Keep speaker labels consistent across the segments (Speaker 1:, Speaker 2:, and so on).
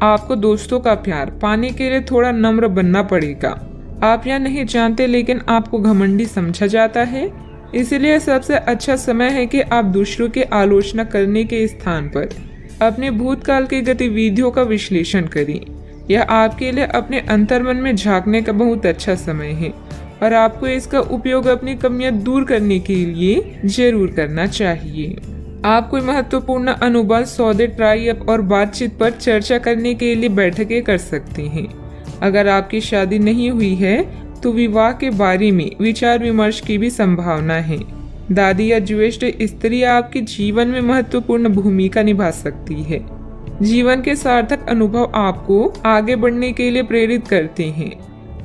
Speaker 1: आपको दोस्तों का प्यार पाने के लिए थोड़ा नम्र बनना पड़ेगा। आप यह नहीं जानते लेकिन आपको घमंडी समझा जाता है, इसलिए सबसे अच्छा समय है कि आप दूसरों की आलोचना करने के स्थान पर अपने भूतकाल की गतिविधियों का विश्लेषण करें। यह आपके लिए अपने अंतर्मन में झांकने का बहुत अच्छा समय है और आपको इसका उपयोग अपनी कमियां दूर करने के लिए जरूर करना चाहिए। आप कोई महत्वपूर्ण अनुबंध, सौदे, ट्राई अप और बातचीत पर चर्चा करने के लिए बैठकें कर सकते हैं। अगर आपकी शादी नहीं हुई है तो विवाह के बारे में विचार विमर्श की भी संभावना है। दादी या ज्येष्ठ स्त्री आपके जीवन में महत्वपूर्ण भूमिका निभा सकती है। जीवन के सार्थक अनुभव आपको आगे बढ़ने के लिए प्रेरित करते हैं।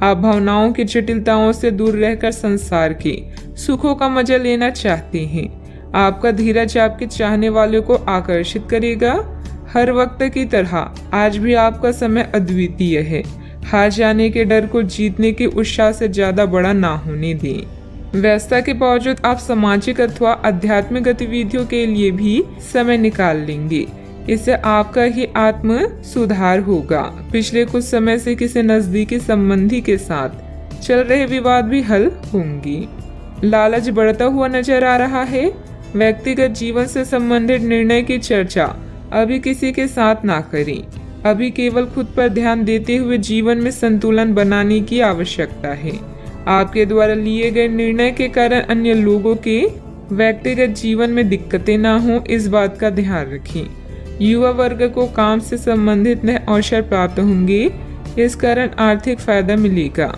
Speaker 1: आप भावनाओं की जटिलताओं से दूर रहकर संसार के सुखों का मजा लेना चाहते हैं। आपका धीरज आपके चाहने वालों को आकर्षित करेगा। हर वक्त की तरह आज भी आपका समय अद्वितीय है। हार जाने के डर को जीतने के उत्साह से ज्यादा बड़ा ना होने दें। व्यस्तता के बावजूद आप सामाजिक अथवा आध्यात्मिक गतिविधियों के लिए भी समय निकाल लेंगे। इससे आपका ही आत्म सुधार होगा। पिछले कुछ समय से किसी नजदीकी संबंधी के साथ चल रहे विवाद भी हल होंगे। लालच बढ़ता हुआ नजर आ रहा है। व्यक्तिगत जीवन से संबंधित निर्णय की चर्चा अभी किसी के साथ ना करें। अभी केवल खुद पर ध्यान देते हुए जीवन में संतुलन बनाने की आवश्यकता है। आपके द्वारा लिए गए निर्णय के कारण अन्य लोगों के व्यक्तिगत जीवन में दिक्कतें ना हो, इस बात का ध्यान रखें। युवा वर्ग को काम से संबंधित नए अवसर प्राप्त होंगे, इस कारण आर्थिक फायदा मिलेगा।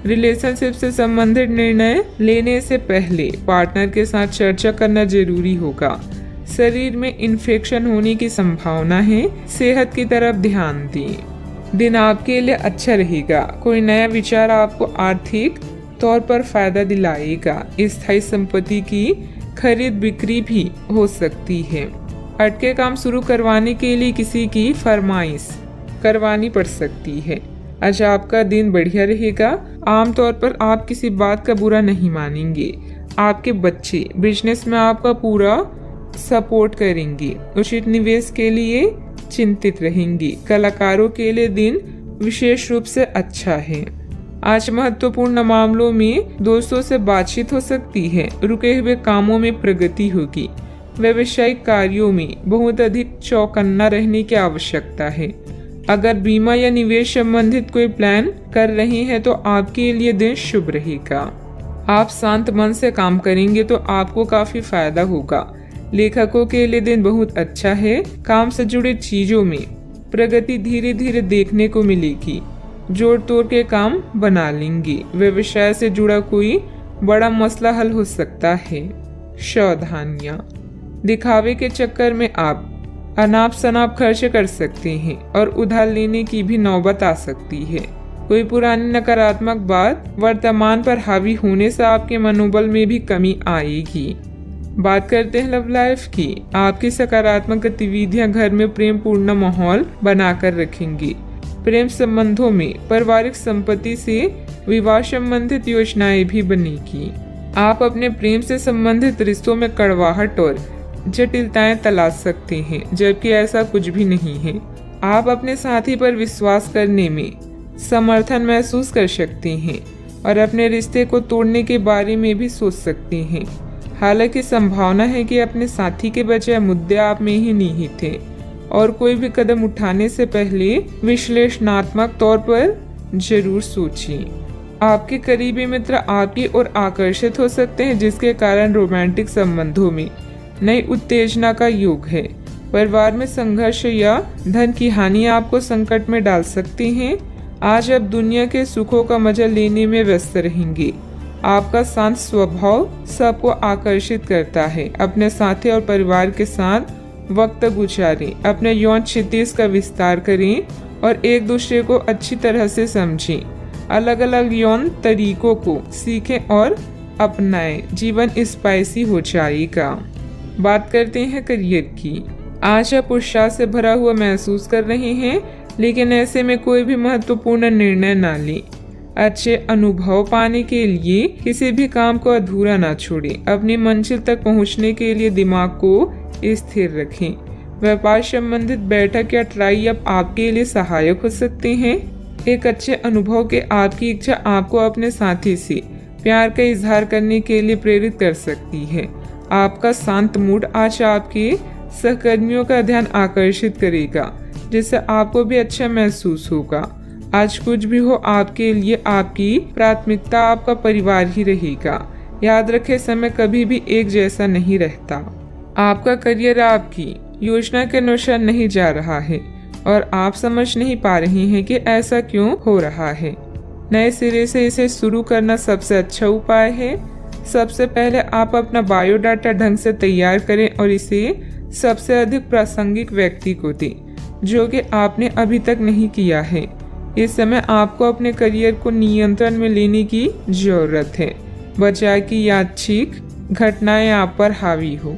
Speaker 1: रिलेशनशिप से संबंधित निर्णय लेने से पहले पार्टनर के साथ चर्चा करना जरूरी होगा। शरीर में इन्फेक्शन होने की संभावना है, सेहत की तरफ ध्यान दें। दिन आपके लिए अच्छा रहेगा। कोई नया विचार आपको आर्थिक तौर पर फायदा दिलाएगा। स्थायी संपत्ति की खरीद बिक्री भी हो सकती है। अटके काम शुरू करवाने के लिए किसी की फरमाइश करवानी पड़ सकती है। आज आपका दिन बढ़िया रहेगा। आमतौर पर आप किसी बात का बुरा नहीं मानेंगे। आपके बच्चे बिजनेस में आपका पूरा सपोर्ट करेंगे। उचित निवेश के लिए चिंतित रहेंगे। कलाकारों के लिए दिन विशेष रूप से अच्छा है। आज महत्वपूर्ण मामलों में दोस्तों से बातचीत हो सकती है। रुके हुए कामों में प्रगति होगी। व्यावसायिक कार्यों में बहुत अधिक चौकन्ना रहने की आवश्यकता है। अगर बीमा या निवेश संबंधित कोई प्लान कर रहे हैं तो आपके लिए दिन शुभ रहेगा। आप शांत मन से काम करेंगे तो आपको काफी फायदा होगा। लेखकों के लिए दिन बहुत अच्छा है। काम से जुड़े चीजों में प्रगति धीरे धीरे देखने को मिलेगी। जोड़ तोड़ के काम बना लेंगे। व्यवसाय से जुड़ा कोई बड़ा मसला हल हो सकता है। सावधानियां, दिखावे के चक्कर में आप अनाप शनाप खर्च कर सकते हैं और उधार लेने की भी नौबत आ सकती है। कोई पुरानी नकारात्मक बात वर्तमान पर हावी होने से आपके मनोबल में भी कमी आएगी। बात करते हैं लव लाइफ की। आपकी सकारात्मक गतिविधियां घर में प्रेम पूर्ण माहौल बनाकर रखेंगी। प्रेम संबंधों में पारिवारिक संपत्ति से विवाह संबंधित योजनाएं भी बनेगी। आप अपने प्रेम से संबंधित रिश्तों में कड़वाहट और जटिलताएं तलाश सकते हैं, जबकि ऐसा कुछ भी नहीं है। आप अपने साथी पर विश्वास करने में समर्थन महसूस कर सकते हैं और अपने रिश्ते को तोड़ने के बारे में भी सोच सकते हैं। हालांकि संभावना है कि अपने साथी के बजाय मुद्दे आप में ही निहित थे और कोई भी कदम उठाने से पहले विश्लेषणात्मक तौर पर जरूर सोचें। आपके करीबी मित्र आपकी ओर आकर्षित हो सकते हैं, जिसके कारण रोमांटिक संबंधों में नई उत्तेजना का योग है। परिवार में संघर्ष या धन की हानि आपको संकट में डाल सकते हैं। आज आप दुनिया के सुखों का मजा लेने में व्यस्त रहेंगे। आपका शांत स्वभाव सबको आकर्षित करता है। अपने साथी और परिवार के साथ वक्त गुजारें। अपने यौन क्षितिज का विस्तार करें और एक दूसरे को अच्छी तरह से समझें। अलग अलग यौन तरीकों को सीखें और अपनाएं। जीवन स्पाइसी हो जाएगा। बात करते हैं करियर की। आज आप उत्साह से भरा हुआ महसूस कर रहे हैं, लेकिन ऐसे में कोई भी महत्वपूर्ण निर्णय ना लें। अच्छे अनुभव पाने के लिए किसी भी काम को अधूरा ना छोड़ें। अपनी मंजिल तक पहुंचने के लिए दिमाग को स्थिर रखें। व्यापार संबंधित बैठक या ट्राई अप आपके लिए सहायक हो सकते हैं। एक अच्छे अनुभव के आपकी इच्छा आपको अपने साथी से प्यार का इजहार करने के लिए प्रेरित कर सकती है। आपका शांत मूड आज आपके सहकर्मियों का ध्यान आकर्षित करेगा, जिससे आपको भी अच्छा महसूस होगा। आज कुछ भी हो, आपके लिए आपकी प्राथमिकता आपका परिवार ही रहेगा। याद रखें, समय कभी भी एक जैसा नहीं रहता। आपका करियर आपकी योजना के अनुसार नहीं जा रहा है और आप समझ नहीं पा रहे हैं कि ऐसा क्यों हो रहा है। नए सिरे से इसे शुरू करना सबसे अच्छा उपाय है। सबसे पहले आप अपना बायोडाटा ढंग से तैयार करें और इसे सबसे अधिक प्रासंगिक व्यक्ति को दें, जो कि आपने अभी तक नहीं किया है। इस समय आपको अपने करियर को नियंत्रण में लेने की जरूरत है, बजाय कि यादृच्छिक घटनाएं आप पर हावी हो।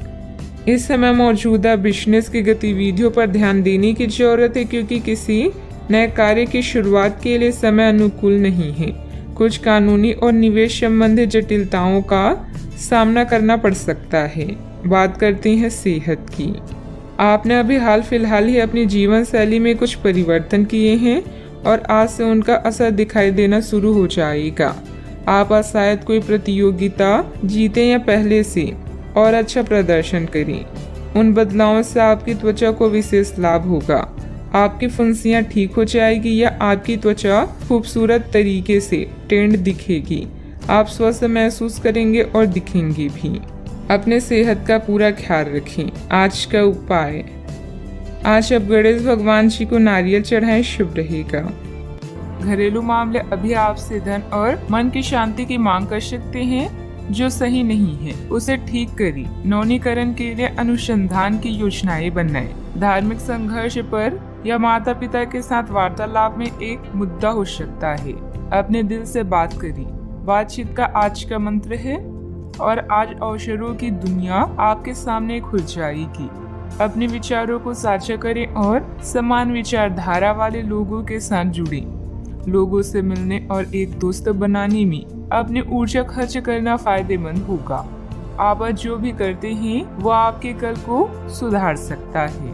Speaker 1: इस समय मौजूदा बिजनेस की गतिविधियों पर ध्यान देने की जरूरत है, क्योंकि किसी नए कार्य की शुरुआत के लिए समय अनुकूल नहीं है। कुछ कानूनी और निवेश संबंधी जटिलताओं का सामना करना पड़ सकता है। बात करते हैं सेहत की। आपने अभी हाल फिलहाल ही अपनी जीवन शैली में कुछ परिवर्तन किए हैं और आज से उनका असर दिखाई देना शुरू हो जाएगा। आप शायद कोई प्रतियोगिता जीते या पहले से और अच्छा प्रदर्शन करें। उन बदलावों से आपकी त्वचा को विशेष लाभ होगा। आपकी फुंसियां ठीक हो जाएगी या आपकी त्वचा खूबसूरत तरीके से टेंड दिखेगी। आप स्वस्थ महसूस करेंगे और दिखेंगे भी। अपने सेहत का पूरा ख्याल रखें। आज का उपाय, आज आप गणेश भगवान जी को नारियल चढ़ाएं, शुभ रहेगा। घरेलू मामले अभी आपसे धन और मन की शांति की मांग कर सकते हैं, जो सही नहीं है उसे ठीक करिए। नवीनीकरण के लिए अनुसंधान की योजनाएं बनाएं। धार्मिक संघर्ष पर या माता पिता के साथ वार्तालाप में एक मुद्दा हो सकता है। अपने दिल से बात करिए। बातचीत का आज का मंत्र है और आज अवसरों की दुनिया आपके सामने खुल जाएगी। अपने विचारों को साझा करें और समान विचारधारा वाले लोगों के साथ जुड़ें। लोगों से मिलने और एक दोस्त बनाने में अपनी ऊर्जा खर्च करना फायदेमंद होगा। आप जो भी करते हैं वो आपके कल को सुधार सकता है।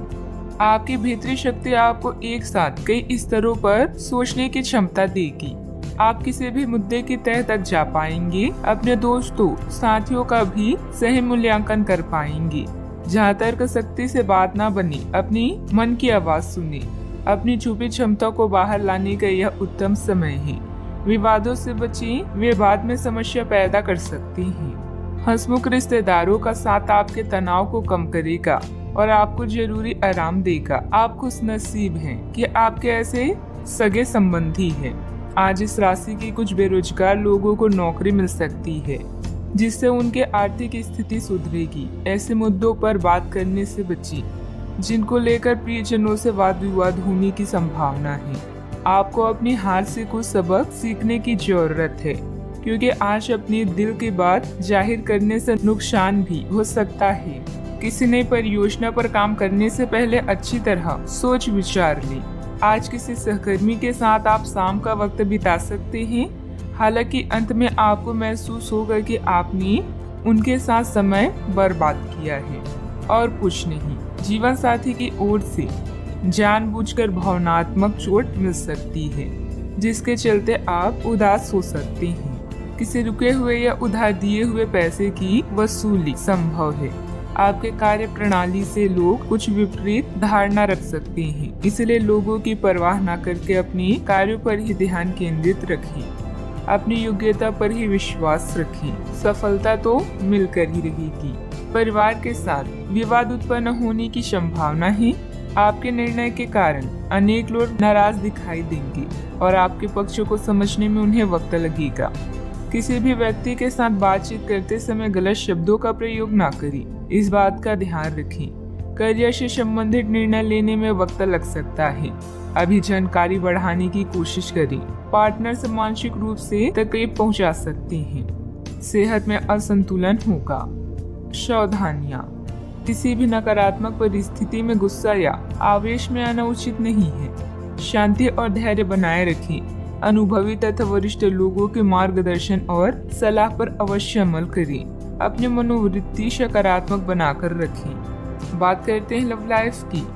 Speaker 1: आपकी भीतरी शक्ति आपको एक साथ कई स्तरों पर सोचने की क्षमता देगी। आप किसी भी मुद्दे की तह तक जा पाएंगे। अपने दोस्तों साथियों का भी सही मूल्यांकन कर पाएंगे। जहाँ तर्क शक्ति से बात ना बने, अपनी मन की आवाज सुने। अपनी छुपी क्षमता को बाहर लाने का यह उत्तम समय है। विवादों से बचें, वे बाद में समस्या पैदा कर सकती हैं। हंसमुख रिश्तेदारों का साथ आपके तनाव को कम करेगा और आपको जरूरी आराम देगा। आप खुशनसीब हैं कि आपके ऐसे सगे संबंधी हैं। आज इस राशि की कुछ बेरोजगार लोगों को नौकरी मिल सकती है, जिससे उनके आर्थिक स्थिति सुधरेगी। ऐसे मुद्दों पर बात करने से बचें जिनको लेकर प्रियजनों से वाद विवाद होने की संभावना है। आपको अपनी हार से कुछ सबक सीखने की जरूरत है, क्योंकि आज अपने दिल की बात जाहिर करने से नुकसान भी हो सकता है। किसी नई परियोजना पर काम करने से पहले अच्छी तरह सोच विचार लें। आज किसी सहकर्मी के साथ आप शाम का वक्त बिता सकते हैं। हालांकि अंत में आपको महसूस होगा कि आपने उनके साथ समय बर्बाद किया है और कुछ नहीं। जीवन साथी की ओर से जानबूझकर भावनात्मक चोट मिल सकती है, जिसके चलते आप उदास हो सकते हैं। किसी रुके हुए या उधार दिए हुए पैसे की वसूली संभव है। आपके कार्य प्रणाली से लोग कुछ विपरीत धारणा रख सकते हैं, इसलिए लोगों की परवाह न करके अपने कार्यों पर ही ध्यान केंद्रित रखें। अपनी योग्यता पर ही विश्वास रखें। सफलता तो मिलकर ही रहेगी। परिवार के साथ विवाद उत्पन्न होने की संभावना है। आपके निर्णय के कारण अनेक लोग नाराज दिखाई देंगे और आपके पक्षों को समझने में उन्हें वक्त लगेगा। किसी भी व्यक्ति के साथ बातचीत करते समय गलत शब्दों का प्रयोग न करें, इस बात का ध्यान रखें। करियर से संबंधित निर्णय लेने में वक्त लग सकता है। अभी जानकारी बढ़ाने की कोशिश करें। पार्टनर से मानसिक रूप से तकलीफ पहुंचा सकते हैं। सेहत में असंतुलन होगा। सावधानियां, किसी भी नकारात्मक परिस्थिति में गुस्सा या आवेश में आना उचित नहीं है। शांति और धैर्य बनाए रखें। अनुभवी तथा वरिष्ठ लोगों के मार्गदर्शन और सलाह पर अवश्य अमल करें। अपनी मनोवृत्ति सकारात्मक बनाकर रखें। बात करते हैं लव लाइफ की।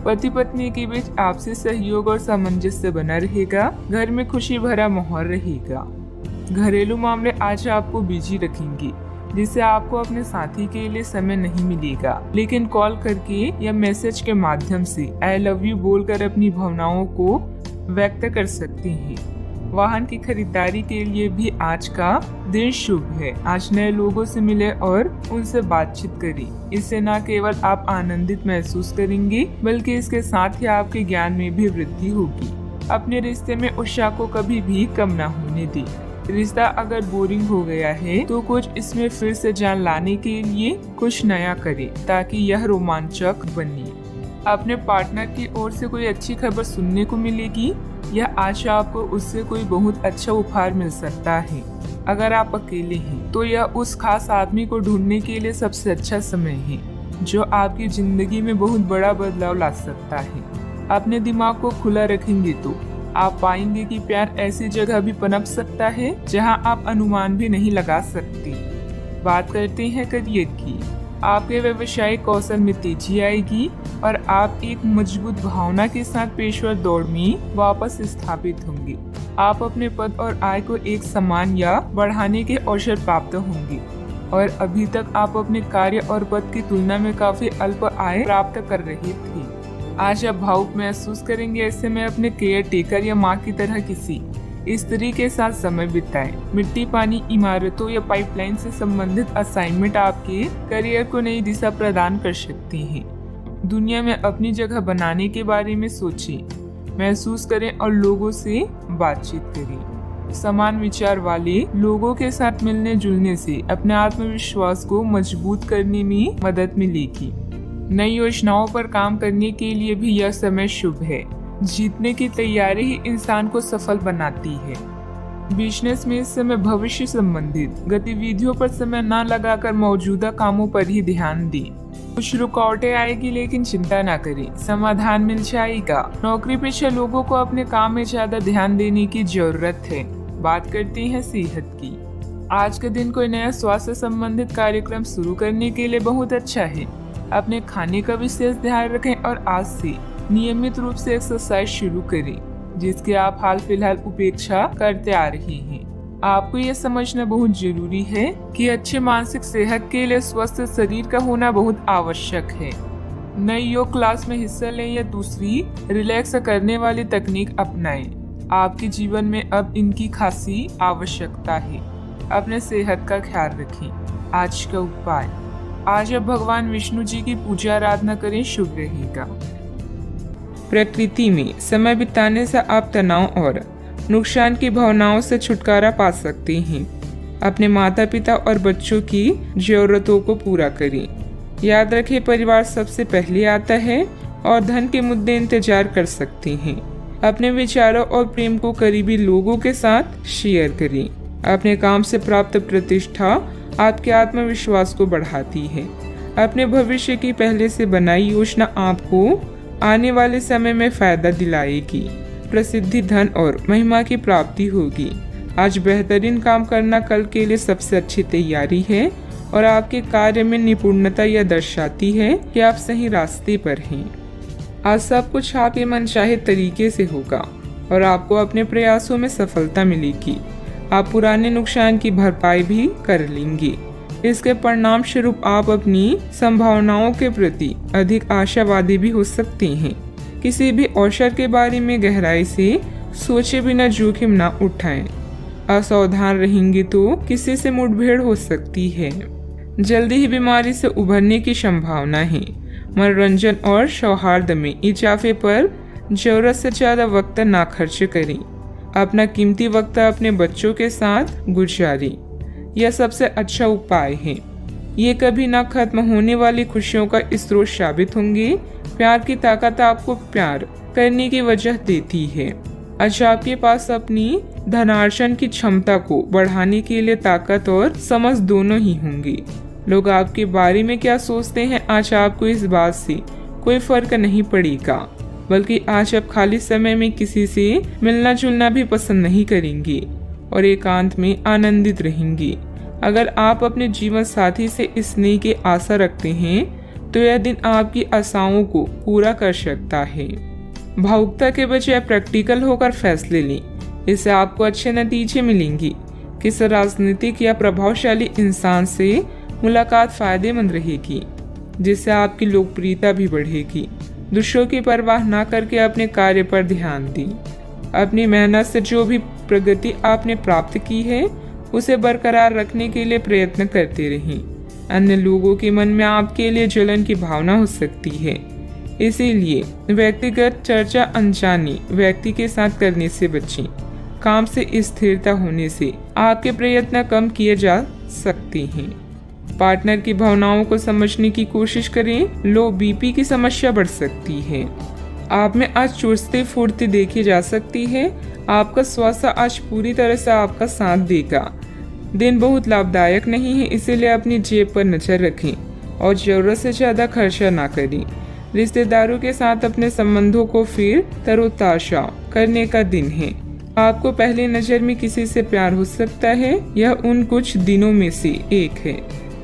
Speaker 1: पति पत्नी के बीच आपसी सहयोग और सामंजस्य बना रहेगा। घर में खुशी भरा माहौल रहेगा। घरेलू मामले आज आपको बिजी रखेंगे, जिससे आपको अपने साथी के लिए समय नहीं मिलेगा, लेकिन कॉल करके या मैसेज के माध्यम से आई लव यू बोलकर अपनी भावनाओं को व्यक्त कर सकते हैं। वाहन की खरीदारी के लिए भी आज का दिन शुभ है। आज नए लोगों से मिले और उनसे बातचीत करें। इससे न केवल आप आनंदित महसूस करेंगे, बल्कि इसके साथ ही आपके ज्ञान में भी वृद्धि होगी। अपने रिश्ते में उत्साह को कभी भी कम न होने दें। रिश्ता अगर बोरिंग हो गया है तो कुछ इसमें फिर से जान लाने के लिए कुछ नया करें, ताकि यह रोमांचक बने। अपने पार्टनर की ओर से कोई अच्छी खबर सुनने को मिलेगी या आज आपको उससे कोई बहुत अच्छा उपहार मिल सकता है। अगर आप अकेले हैं तो यह उस खास आदमी को ढूंढने के लिए सबसे अच्छा समय है, जो आपकी जिंदगी में बहुत बड़ा बदलाव ला सकता है। अपने दिमाग को खुला रखेंगे तो आप पाएंगे कि प्यार ऐसी जगह भी पनप सकता है जहां आप अनुमान भी नहीं लगा सकते। बात करते हैं करियर की। आपके व्यवसायिक कौशल में तेजी आएगी और आप एक मजबूत भावना के साथ पेशेवर दौड़ में वापस स्थापित होंगे। आप अपने पद और आय को एक समान या बढ़ाने के अवसर प्राप्त होंगे, और अभी तक आप अपने कार्य और पद की तुलना में काफी अल्प आय प्राप्त कर रहे थे। आज आप भावुक महसूस करेंगे। ऐसे में अपने केयर टेकर या माँ की तरह किसी स्त्री के साथ समय बिताएं। मिट्टी, पानी, इमारतों या पाइपलाइन से संबंधित असाइनमेंट आपके करियर को नई दिशा प्रदान कर सकती हैं। दुनिया में अपनी जगह बनाने के बारे में सोचें, महसूस करें और लोगों से बातचीत करें। समान विचार वाले लोगों के साथ मिलने जुलने से अपने आत्मविश्वास को मजबूत करने में मदद मिलेगी। नई योजनाओं पर काम करने के लिए भी यह समय शुभ है। जीतने की तैयारी ही इंसान को सफल बनाती है। बिजनेस में इस समय भविष्य संबंधित गतिविधियों पर समय न लगाकर मौजूदा कामों पर ही ध्यान दें। कुछ रुकावटें आएगी, लेकिन चिंता न करें, समाधान मिल जाएगा। नौकरी पेशा लोगों को अपने काम में ज्यादा ध्यान देने की जरूरत है। बात करते हैं सेहत की। आज के दिन कोई नया स्वास्थ्य संबंधित कार्यक्रम शुरू करने के लिए बहुत अच्छा है। अपने खाने का विशेष ध्यान रखें और आज से नियमित रूप से एक्सरसाइज शुरू करें, जिसकी आप हाल फिलहाल उपेक्षा करते आ रहे हैं। आपको यह समझना बहुत जरूरी है कि अच्छे मानसिक सेहत के लिए स्वस्थ शरीर का होना बहुत आवश्यक है। नई योग क्लास में हिस्सा लें या दूसरी रिलैक्स करने वाली तकनीक अपनाएं। आपके जीवन में अब इनकी खासी आवश्यकता है। अपने सेहत का ख्याल रखें। आज का उपाय, आज आप भगवान विष्णु जी की पूजा आराधना करें, शुभ रहेगा। प्रकृति में समय बिताने से आप तनाव और नुकसान की भावनाओं से छुटकारा पा सकते हैं। अपने माता पिता और बच्चों की जरूरतों को पूरा करें। याद रखें, परिवार सबसे पहले आता है और धन के मुद्दे इंतजार कर सकते हैं। अपने विचारों और प्रेम को करीबी लोगों के साथ शेयर करें। अपने काम से प्राप्त प्रतिष्ठा आपके आत्मविश्वास को बढ़ाती है। अपने भविष्य की पहले से बनाई योजना आपको आने वाले समय में फायदा दिलाएगी। प्रसिद्धि, धन और महिमा की प्राप्ति होगी। आज बेहतरीन काम करना कल के लिए सबसे अच्छी तैयारी है और आपके कार्य में निपुणता यह दर्शाती है कि आप सही रास्ते पर हैं। आज सब कुछ आपके मनचाहे तरीके से होगा और आपको अपने प्रयासों में सफलता मिलेगी। आप पुराने नुकसान की भरपाई भी कर लेंगे। इसके परिणाम स्वरूप आप अपनी संभावनाओं के प्रति अधिक आशावादी भी हो सकते हैं। किसी भी अवसर के बारे में गहराई से सोचे बिना जोखिम न उठाएं। असावधान रहेंगे तो किसी से मुठभेड़ हो सकती है। जल्दी ही बीमारी से उभरने की संभावना है। मनोरंजन और सौहार्द में इजाफे पर जरूरत से ज्यादा वक्त ना खर्च करें। अपना कीमती वक्त अपने बच्चों के साथ गुजारें। यह सबसे अच्छा उपाय है। ये कभी ना खत्म होने वाली खुशियों का स्रोत साबित होंगे। प्यार की ताकत आपको प्यार करने की वजह देती है। आज आपके पास अपनी धनार्जन की क्षमता को बढ़ाने के लिए ताकत और समझ दोनों ही होंगी। लोग आपके बारे में क्या सोचते हैं, आज आपको इस बात से कोई फर्क नहीं पड़ेगा, बल्कि आज आप खाली समय में किसी से मिलना जुलना भी पसंद नहीं करेंगे और एकांत में आनंदित रहेंगे। अगर आप अपने जीवन साथी से स्नेह की आशा रखते हैं तो यह दिन आपकी आशाओं को पूरा कर सकता है। भावुकता के बजाय प्रैक्टिकल होकर फैसले लें, इससे आपको अच्छे नतीजे मिलेंगे। किसी राजनीतिक या प्रभावशाली इंसान से मुलाकात फायदेमंद रहेगी, जिससे आपकी लोकप्रियता भी बढ़ेगी। दूसरों की परवाह न करके अपने कार्य पर ध्यान दें। अपनी मेहनत से जो भी प्रगति आपने प्राप्त की है उसे बरकरार रखने के लिए प्रयत्न करते रहें। अन्य लोगों के मन में आपके लिए जलन की भावना हो सकती है, इसीलिए व्यक्तिगत चर्चा अनजाने व्यक्ति के साथ करने से बचें। काम से स्थिरता होने से आपके प्रयत्न कम किए जा सकते हैं। पार्टनर की भावनाओं को समझने की कोशिश करें, लो बीपी की समस्या बढ़ सकती है। आप में आज चुस्ती फुर्ती देखी जा सकती है। आपका स्वास्थ्य आज पूरी तरह से आपका साथ देगा। दिन बहुत लाभदायक नहीं है, इसीलिए अपनी जेब पर नजर रखें और जरूरत से ज्यादा खर्चा ना करें। रिश्तेदारों के साथ अपने संबंधों को फिर तरोताजा करने का दिन है। आपको पहली नजर में किसी से प्यार हो सकता है। यह उन कुछ दिनों में से एक है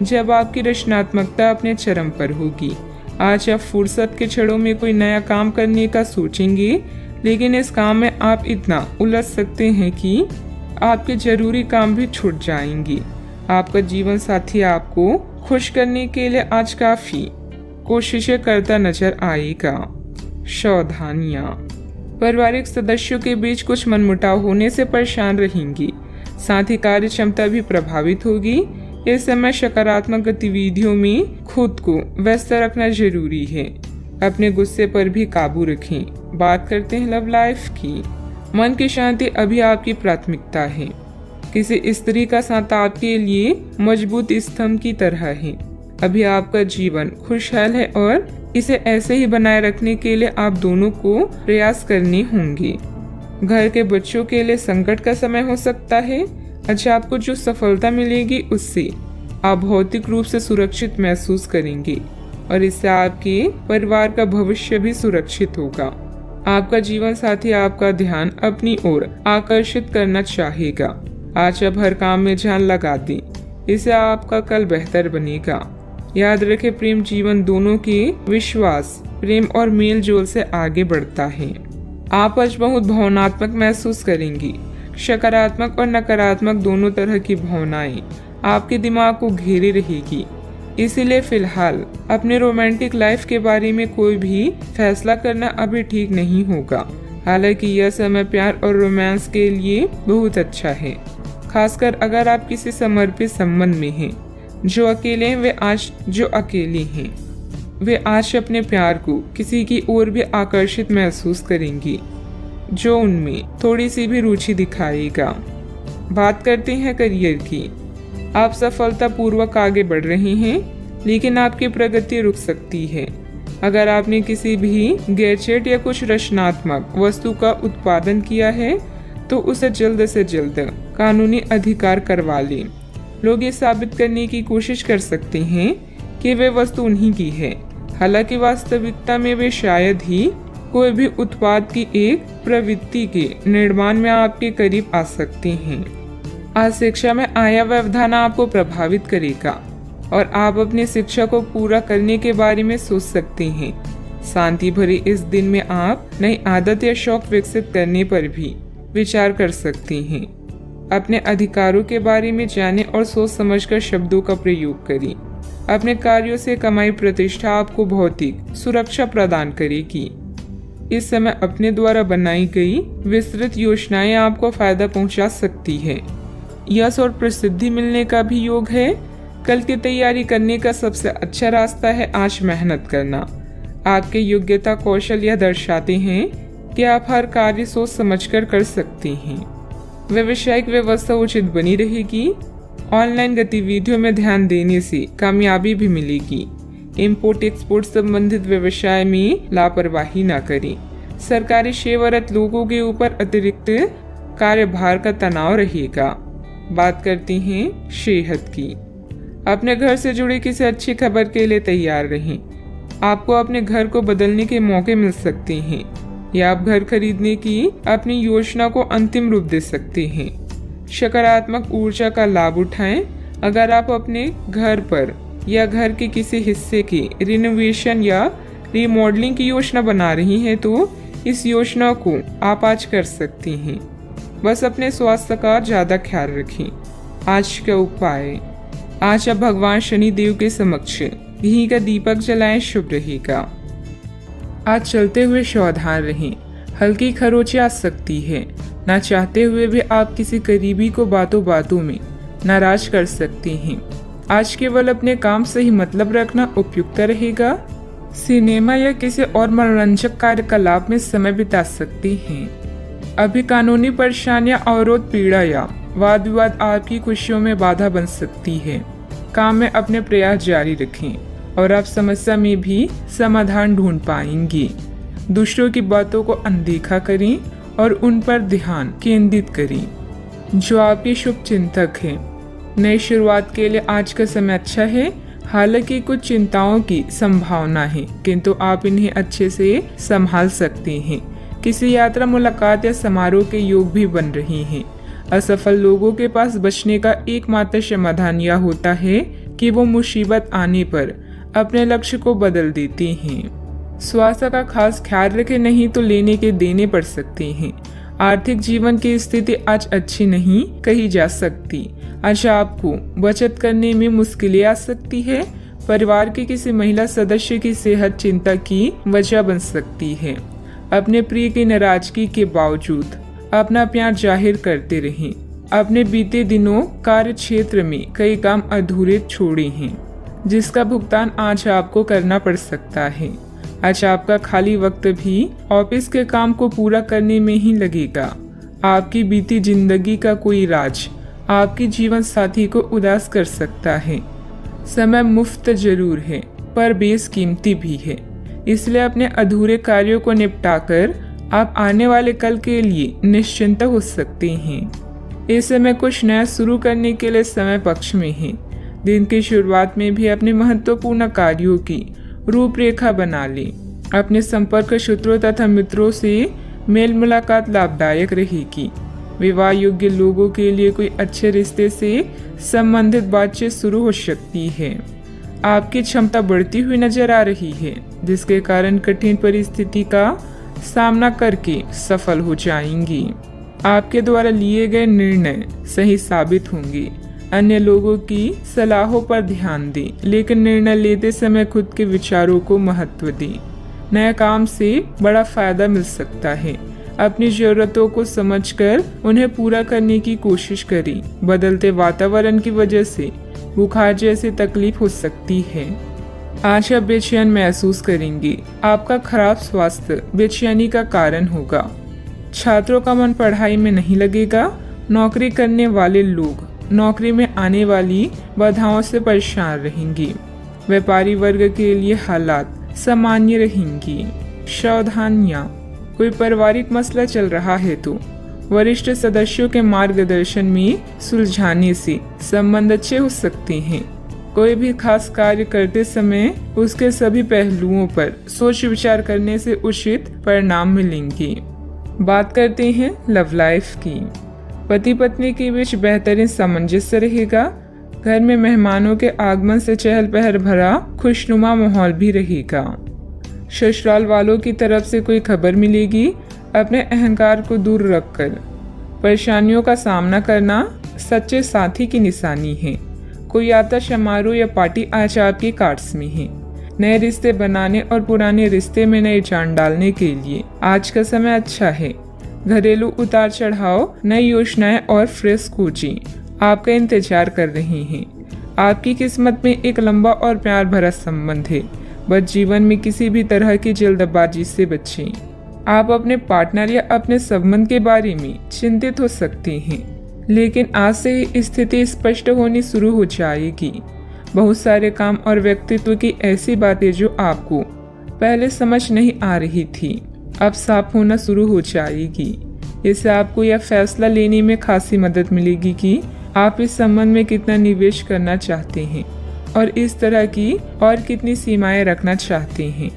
Speaker 1: जब आपकी रचनात्मकता अपने चरम पर होगी। आज आप फुर्सत के क्षणों में कोई नया काम करने का सोचेंगे, लेकिन इस काम में आप इतना उलझ सकते हैं कि आपके जरूरी काम भी छूट जाएंगे। आपका जीवन साथी आपको खुश करने के लिए आज काफी कोशिशें करता नजर आएगा। सावधानियां, पारिवारिक सदस्यों के बीच कुछ मनमुटाव होने से परेशान रहेंगी, साथ ही कार्य क्षमता भी प्रभावित होगी। इस समय सकारात्मक गतिविधियों में खुद को व्यस्त रखना जरूरी है। अपने गुस्से पर भी काबू रखें। बात करते हैं लव लाइफ की। मन की शांति अभी आपकी प्राथमिकता है। किसी स्त्री का साथ आपके लिए मजबूत स्तंभ की तरह है। अभी आपका जीवन खुशहाल है और इसे ऐसे ही बनाए रखने के लिए आप दोनों को प्रयास करने होंगे। घर के बच्चों के लिए संकट का समय हो सकता है। अच्छा, आपको जो सफलता मिलेगी उससे आप भौतिक रूप से सुरक्षित महसूस करेंगे और इससे आपके परिवार का भविष्य भी सुरक्षित होगा। आपका जीवन साथी आपका ध्यान अपनी ओर आकर्षित करना चाहेगा। आज आप हर काम में जान लगा दें, इससे आपका कल बेहतर बनेगा। याद रखें, प्रेम जीवन दोनों के विश्वास, प्रेम और मेल जोल से आगे बढ़ता है। आप आज बहुत भावनात्मक महसूस करेंगी। सकारात्मक और नकारात्मक दोनों तरह की भावनाएं आपके दिमाग को घेरे रहेगी। इसीलिए फिलहाल अपने रोमांटिक लाइफ के बारे में कोई भी फैसला करना अभी ठीक नहीं होगा। हालांकि यह समय प्यार और रोमांस के लिए बहुत अच्छा है, खासकर अगर आप किसी समर्पित संबंध में हैं। जो अकेले हैं वे आज अपने प्यार को किसी की ओर भी आकर्षित महसूस करेंगी जो उनमें थोड़ी सी भी रुचि दिखाएगा। बात करते हैं करियर की। आप सफलतापूर्वक आगे बढ़ रहे हैं, लेकिन आपकी प्रगति रुक सकती है। अगर आपने किसी भी गैजेट या कुछ रचनात्मक वस्तु का उत्पादन किया है तो उसे जल्द से जल्द कानूनी अधिकार करवा लें। लोग ये साबित करने की कोशिश कर सकते हैं कि वे वस्तु उन्हीं की है, हालांकि वास्तविकता में वे शायद ही कोई भी उत्पाद की एक प्रवृत्ति के निर्माण में आपके करीब आ सकते हैं। आज शिक्षा में आया व्यवधान आपको प्रभावित करेगा और आप अपनी शिक्षा को पूरा करने के बारे में सोच सकते हैं। शांति भरे इस दिन में आप नई आदत या शौक विकसित करने पर भी विचार कर सकते हैं। अपने अधिकारों के बारे में जानें और सोच समझकर शब्दों का प्रयोग करें। अपने कार्यों से कमाई प्रतिष्ठा आपको भौतिक सुरक्षा प्रदान करेगी। इस समय अपने द्वारा बनाई गई विस्तृत योजनाएं आपको फायदा पहुंचा सकती है। यश और प्रसिद्धि मिलने का भी योग है। कल की तैयारी करने का सबसे अच्छा रास्ता है आज मेहनत करना। आपके योग्यता कौशल यह दर्शाते हैं कि आप हर कार्य सोच समझकर कर सकते हैं। व्यावसायिक व्यवस्था उचित बनी रहेगी। ऑनलाइन गतिविधियों में ध्यान देने से कामयाबी भी मिलेगी। इम्पोर्ट एक्सपोर्ट संबंधित व्यवसाय में लापरवाही न करें। सरकारी सेवारत लोगों के ऊपर अतिरिक्त कार्यभार का तनाव रहेगा। बात करते हैं सेहत की। अपने घर से जुड़ी किसी अच्छी खबर के लिए तैयार रहें। आपको अपने घर को बदलने के मौके मिल सकते हैं या आप घर खरीदने की अपनी योजना को अंतिम रूप दे सकते हैं। सकारात्मक ऊर्जा का लाभ उठाएं। अगर आप अपने घर पर या घर के किसी हिस्से की रिनोवेशन या रिमॉडलिंग की योजना बना रही हैं तो इस योजना को आप आज कर सकती हैं। बस अपने स्वास्थ्य का ज़्यादा ख्याल रखें। आज का उपाय, आज आप भगवान शनि देव के समक्ष घी का दीपक जलाएं, शुभ रहेगा। आज चलते हुए सावधान रहें, हल्की खरोंच आ सकती है। ना चाहते हुए भी आप किसी करीबी को बातों बातों में नाराज कर सकती हैं। आज केवल अपने काम से ही मतलब रखना उपयुक्त रहेगा। सिनेमा या किसी और मनोरंजक कार्यकलाप में समय बिता सकती हैं। अभी कानूनी परेशानियां, अवरोध, पीड़ा या वाद विवाद आपकी खुशियों में बाधा बन सकती है। काम में अपने प्रयास जारी रखें और आप समस्या में भी समाधान ढूंढ पाएंगी। दूसरों की बातों को अनदेखा करें और उन पर ध्यान केंद्रित करें जो आपके शुभ चिंतक हैं। नई शुरुआत के लिए आज का समय अच्छा है। हालांकि कुछ चिंताओं की संभावना है, किंतु आप इन्हें अच्छे से संभाल सकते हैं। किसी यात्रा, मुलाकात या समारोह के योग भी बन रहे हैं। असफल लोगों के पास बचने का एकमात्र समाधान यह होता है कि वो मुसीबत आने पर अपने लक्ष्य को बदल देते हैं। स्वास्थ्य का खास ख्याल रखें, नहीं तो लेने के देने पड़ सकते हैं। आर्थिक जीवन की स्थिति आज अच्छी नहीं कही जा सकती। आज आपको बचत करने में मुश्किलें आ सकती है। परिवार के किसी महिला सदस्य की सेहत चिंता की वजह बन सकती है। अपने प्रिय की नाराजगी के बावजूद अपना प्यार जाहिर करते रहें। अपने बीते दिनों कार्य क्षेत्र में कई काम अधूरे छोड़े हैं, जिसका भुगतान आज आपको करना पड़ सकता है। आज आपका खाली वक्त भी ऑफिस के काम को पूरा करने में ही लगेगा। आपकी बीती जिंदगी का कोई राज आपकी जीवन साथी को उदास कर सकता है। समय मुफ्त जरूर है, पर बेशकीमती भी है। इसलिए अपने अधूरे कार्यों को निपटाकर आप आने वाले कल के लिए निश्चिंत हो सकते हैं। इस समय कुछ नया शुरू करने के लिए समय पक्ष में है। दिन की शुरुआत में भी अपने महत्वपूर्ण कार्यों की रूपरेखा बना लें। अपने संपर्क सूत्रों तथा मित्रों से मेल मुलाकात लाभदायक रहेगी। विवाह योग्य लोगों के लिए कोई अच्छे रिश्ते से संबंधित बातचीत शुरू हो सकती है। आपकी क्षमता बढ़ती हुई नजर आ रही है, जिसके कारण कठिन परिस्थिति का सामना करके सफल हो जाएंगी। आपके द्वारा लिए गए निर्णय सही साबित होंगे। अन्य लोगों की सलाहों पर ध्यान दें, लेकिन निर्णय लेते समय खुद के विचारों को महत्व दें। नए काम से बड़ा फायदा मिल सकता है। अपनी जरूरतों को समझकर उन्हें पूरा करने की कोशिश करें। बदलते वातावरण की वजह से बुखार जैसी तकलीफ हो सकती है। आज आप बेचैन महसूस करेंगे। आपका खराब स्वास्थ्य बेचैनी का कारण होगा। छात्रों का मन पढ़ाई में नहीं लगेगा। नौकरी करने वाले लोग नौकरी में आने वाली बाधाओं से परेशान रहेंगे। व्यापारी वर्ग के लिए हालात सामान्य रहेंगी। सावधानियां, कोई पारिवारिक मसला चल रहा है तो वरिष्ठ सदस्यों के मार्गदर्शन में सुलझाने से संबंध अच्छे हो सकते हैं। कोई भी खास कार्य करते समय उसके सभी पहलुओं पर सोच विचार करने से उचित परिणाम मिलेंगे। बात करते हैं लव लाइफ की। पति पत्नी के बीच बेहतरीन सामंजस्य रहेगा। घर में मेहमानों के आगमन से चहल पहल भरा खुशनुमा माहौल भी रहेगा। ससुराल वालों की तरफ से कोई खबर मिलेगी। अपने अहंकार को दूर रखकर परेशानियों का सामना करना सच्चे साथी की निशानी है। कोई यात्रा, समारोह या पार्टी आज आपके कार्ड्स में है। नए रिश्ते बनाने और पुराने रिश्ते में नई जान डालने के लिए आज का समय अच्छा है। घरेलू उतार चढ़ाव, नई योजनाएं और फ्रेश खोजें आपका इंतजार कर रहे हैं। आपकी किस्मत में एक लंबा और प्यार भरा संबंध है। बस जीवन में किसी भी तरह की जल्दबाजी से बचें। आप अपने पार्टनर या अपने संबंध के बारे में चिंतित हो सकते हैं, लेकिन आज से ही स्थिति स्पष्ट होनी शुरू हो जाएगी। बहुत सारे काम और व्यक्तित्व की ऐसी बातें जो आपको पहले समझ नहीं आ रही थी, अब साफ होना शुरू हो जाएगी। इससे आपको यह फैसला लेने में खासी मदद मिलेगी कि आप इस संबंध में कितना निवेश करना चाहते हैं और इस तरह की और कितनी सीमाएं रखना चाहते हैं।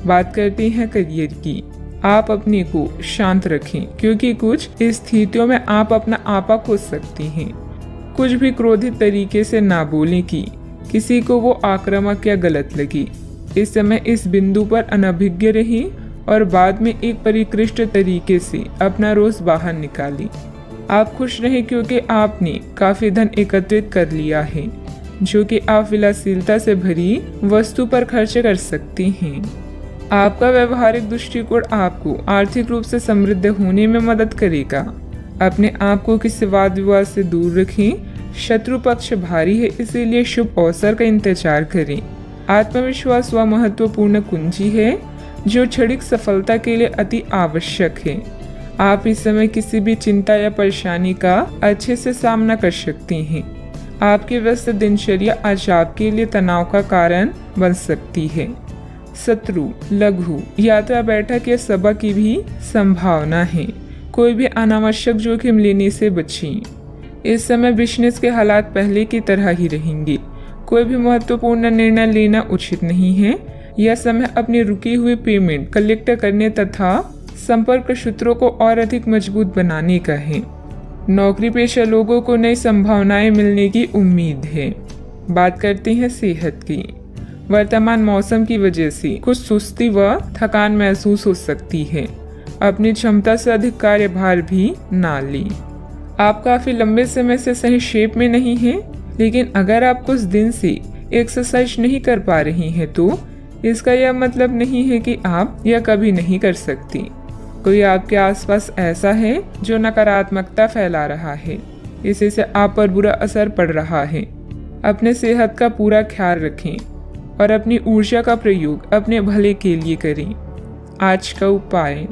Speaker 1: बात करते हैं करियर की। आप अपने को शांत रखें, क्योंकि कुछ स्थितियों में आप अपना आपा खो सकती हैं। कुछ भी क्रोधित तरीके से ना बोलें कि किसी को वो आक्रामक या गलत लगी। इस समय इस बिंदु पर अनभिज्ञ रही और बाद में एक परिष्कृत तरीके से अपना रोज बाहर निकाली। आप खुश रहें क्योंकि आपने काफी धन एकत्रित कर लिया है जो कि आप विलासिता से भरी वस्तु पर खर्च कर सकते हैं। आपका व्यवहारिक दृष्टिकोण आपको आर्थिक रूप से समृद्ध होने में मदद करेगा। अपने आप को किसी वाद विवाद से दूर रखें। शत्रु पक्ष भारी है, इसीलिए शुभ अवसर का इंतजार करें। आत्मविश्वास वह महत्वपूर्ण कुंजी है जो क्षणिक सफलता के लिए अति आवश्यक है। आप इस समय किसी भी चिंता या परेशानी का अच्छे से सामना कर सकते हैं। आपकी व्यस्त दिनचर्या आज आपके लिए तनाव का कारण बन सकती है। शत्रु, लघु यात्रा, बैठक या सभा की भी संभावना है। कोई भी अनावश्यक जोखिम लेने से बचें। इस समय बिजनेस के हालात पहले की तरह ही रहेंगे। कोई भी महत्वपूर्ण निर्णय लेना उचित नहीं है। यह समय अपनी रुकी हुई पेमेंट कलेक्ट करने तथा संपर्क सूत्रों को और अधिक मजबूत बनाने का है। नौकरी पेशा लोगों को नई संभावनाएं मिलने की उम्मीद है। बात करते हैं सेहत की। वर्तमान मौसम की वजह से कुछ सुस्ती व थकान महसूस हो सकती है। अपनी क्षमता से अधिक कार्यभार भी ना लें। आप काफी लंबे समय से सही शेप में नहीं हैं, लेकिन अगर आप कुछ दिन से एक्सरसाइज नहीं कर पा रही हैं तो इसका यह मतलब नहीं है कि आप यह कभी नहीं कर सकती। कोई आपके आसपास ऐसा है जो नकारात्मकता फैला रहा है, इसी से आप पर बुरा असर पड़ रहा है। अपने सेहत का पूरा ख्याल रखें और अपनी ऊर्जा का प्रयोग अपने भले के लिए करें। आज का उपाय,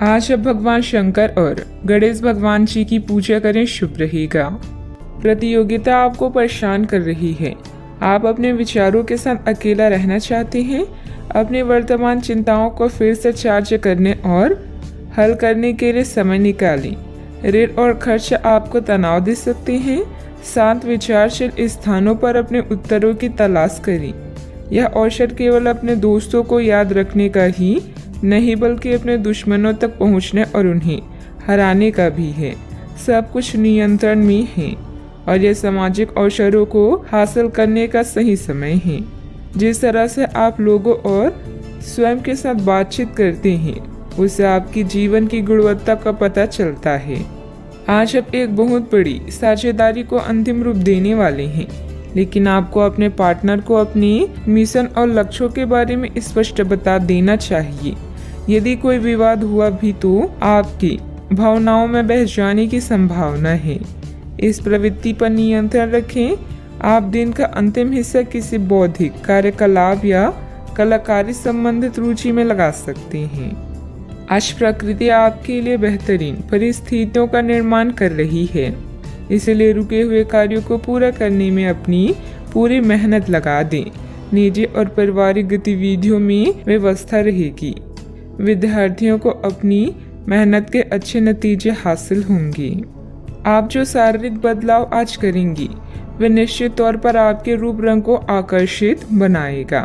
Speaker 1: आज अब भगवान शंकर और गणेश भगवान जी की पूजा करें, शुभ रहेगा। प्रतियोगिता आपको परेशान कर रही है। आप अपने विचारों के साथ अकेला रहना चाहते हैं। अपनी वर्तमान चिंताओं को फिर से चार्ज करने और हल करने के लिए समय निकालें। ऋण और खर्च आपको तनाव दे सकते हैं। शांत विचारशील स्थानों पर अपने उत्तरों की तलाश करें। यह अवसर केवल अपने दोस्तों को याद रखने का ही नहीं बल्कि अपने दुश्मनों तक पहुंचने और उन्हें हराने का भी है। सब कुछ नियंत्रण में है और यह सामाजिक अवसरों को हासिल करने का सही समय है। जिस तरह से आप लोगों और स्वयं के साथ बातचीत करते हैं उससे आपकी जीवन की गुणवत्ता का पता चलता है। आज आप एक बहुत बड़ी साझेदारी को अंतिम रूप देने वाले हैं, लेकिन आपको अपने पार्टनर को अपने मिशन और लक्ष्यों के बारे में स्पष्ट बता देना चाहिए। यदि कोई विवाद हुआ भी तो आपकी भावनाओं में बह जाने की संभावना है। इस प्रवृत्ति पर नियंत्रण रखें। आप दिन का अंतिम हिस्सा किसी बौद्धिक कार्यकलाप या कलाकारी संबंधित रुचि में लगा सकते हैं। आज प्रकृति आपके लिए बेहतरीन परिस्थितियों का निर्माण कर रही है, इसलिए रुके हुए कार्यों को पूरा करने में अपनी पूरी मेहनत लगा दें। निजी और पारिवारिक गतिविधियों में व्यवस्था रहेगी। विद्यार्थियों को अपनी मेहनत के अच्छे नतीजे हासिल होंगे। आप जो शारीरिक बदलाव आज करेंगी वे निश्चित तौर पर आपके रूप रंग को आकर्षित बनाएगा।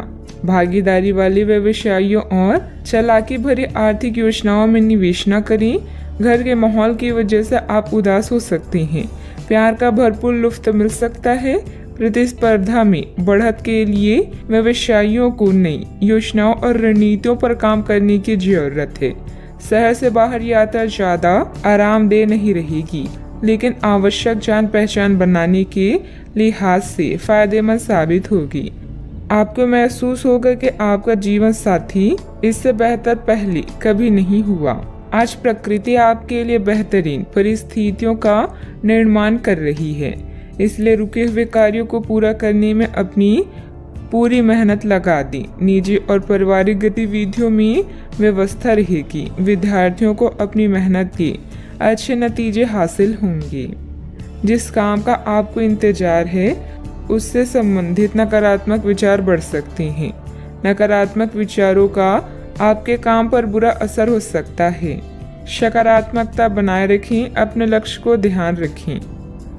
Speaker 1: भागीदारी वाले व्यवसायियों और चालाकी भरी आर्थिक योजनाओं में निवेश न करें। घर के माहौल की वजह से आप उदास हो सकते हैं। प्यार का भरपूर लुत्फ मिल सकता है। प्रतिस्पर्धा में बढ़त के लिए व्यवसायियों को नई योजनाओं और रणनीतियों पर काम करने की जरूरत है। शहर से बाहर यात्रा ज्यादा आरामदेह नहीं रहेगी, लेकिन आवश्यक जान पहचान बनाने के लिहाज से फायदेमंद साबित होगी। आपको महसूस होगा कि आपका जीवन साथी इससे बेहतर पहले कभी नहीं हुआ। आज प्रकृति आपके लिए बेहतरीन परिस्थितियों का निर्माण कर रही है, इसलिए रुके हुए कार्यों को पूरा करने में अपनी पूरी मेहनत लगा दी। निजी और पारिवारिक गतिविधियों में व्यवस्था रहेगी। विद्यार्थियों को अपनी मेहनत के अच्छे नतीजे हासिल होंगे। जिस काम का आपको इंतजार है उससे संबंधित नकारात्मक विचार बढ़ सकते हैं। नकारात्मक विचारों का आपके काम पर बुरा असर हो सकता है। सकारात्मकता बनाए रखें। अपने लक्ष्य को ध्यान रखें।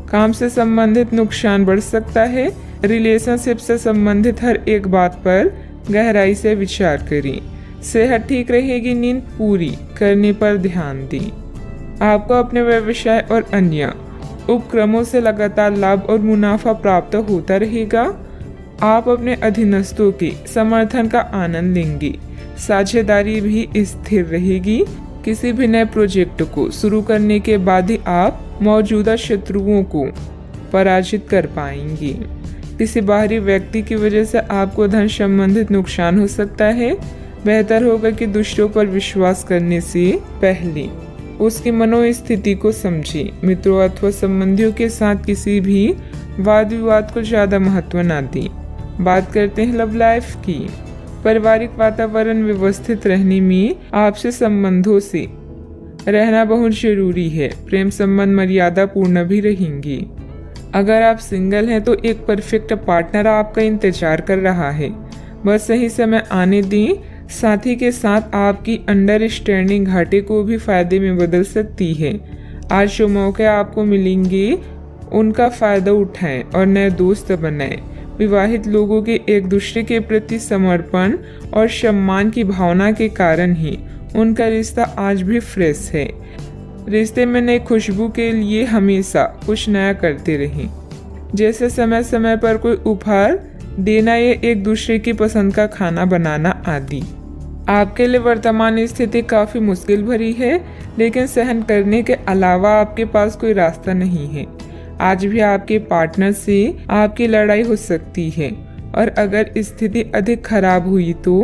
Speaker 1: काम से संबंधित नुकसान बढ़ सकता है। रिलेशनशिप से संबंधित हर एक बात पर गहराई से विचार करें। सेहत ठीक रहेगी। नींद पूरी करने पर ध्यान दें। आपको अपने व्यवसाय और अन्य उपक्रमों से लगातार लाभ और मुनाफा प्राप्त होता रहेगा। आप अपने अधीनस्थों के समर्थन का आनंद लेंगे। साझेदारी भी स्थिर रहेगी। किसी भी नए प्रोजेक्ट को शुरू करने के बाद ही आप मौजूदा शत्रुओं को पराजित कर पाएंगे। किसी बाहरी व्यक्ति की वजह से आपको धन संबंधित नुकसान हो सकता है। बेहतर होगा कि दूसरों पर विश्वास करने से पहले उसकी मनोस्थिति को समझें। मित्रों अथवा संबंधियों के साथ किसी भी वाद विवाद को ज्यादा महत्व न दें। बात करते हैं लव लाइफ की। पारिवारिक वातावरण व्यवस्थित रहने में आपसे संबंधों से रहना बहुत जरूरी है। प्रेम संबंध मर्यादा पूर्ण भी रहेंगे। अगर आप सिंगल हैं तो एक परफेक्ट पार्टनर आपका इंतजार कर रहा है, बस सही समय आने दें। साथी के साथ आपकी अंडरस्टैंडिंग घाटे को भी फायदे में बदल सकती है। आज जो मौके आपको मिलेंगे उनका फायदा उठाएं और नए दोस्त बनाएं। विवाहित लोगों के एक दूसरे के प्रति समर्पण और सम्मान की भावना के कारण ही उनका रिश्ता आज भी फ्रेश है। रिश्ते में नई खुशबू के लिए हमेशा कुछ नया करते रहें, जैसे समय समय पर कोई उपहार देना या एक दूसरे की पसंद का खाना बनाना आदि। आपके लिए वर्तमान स्थिति काफी मुश्किल भरी है, लेकिन सहन करने के अलावा आपके पास कोई रास्ता नहीं है। आज भी आपके पार्टनर से आपकी लड़ाई हो सकती है और अगर स्थिति अधिक खराब हुई तो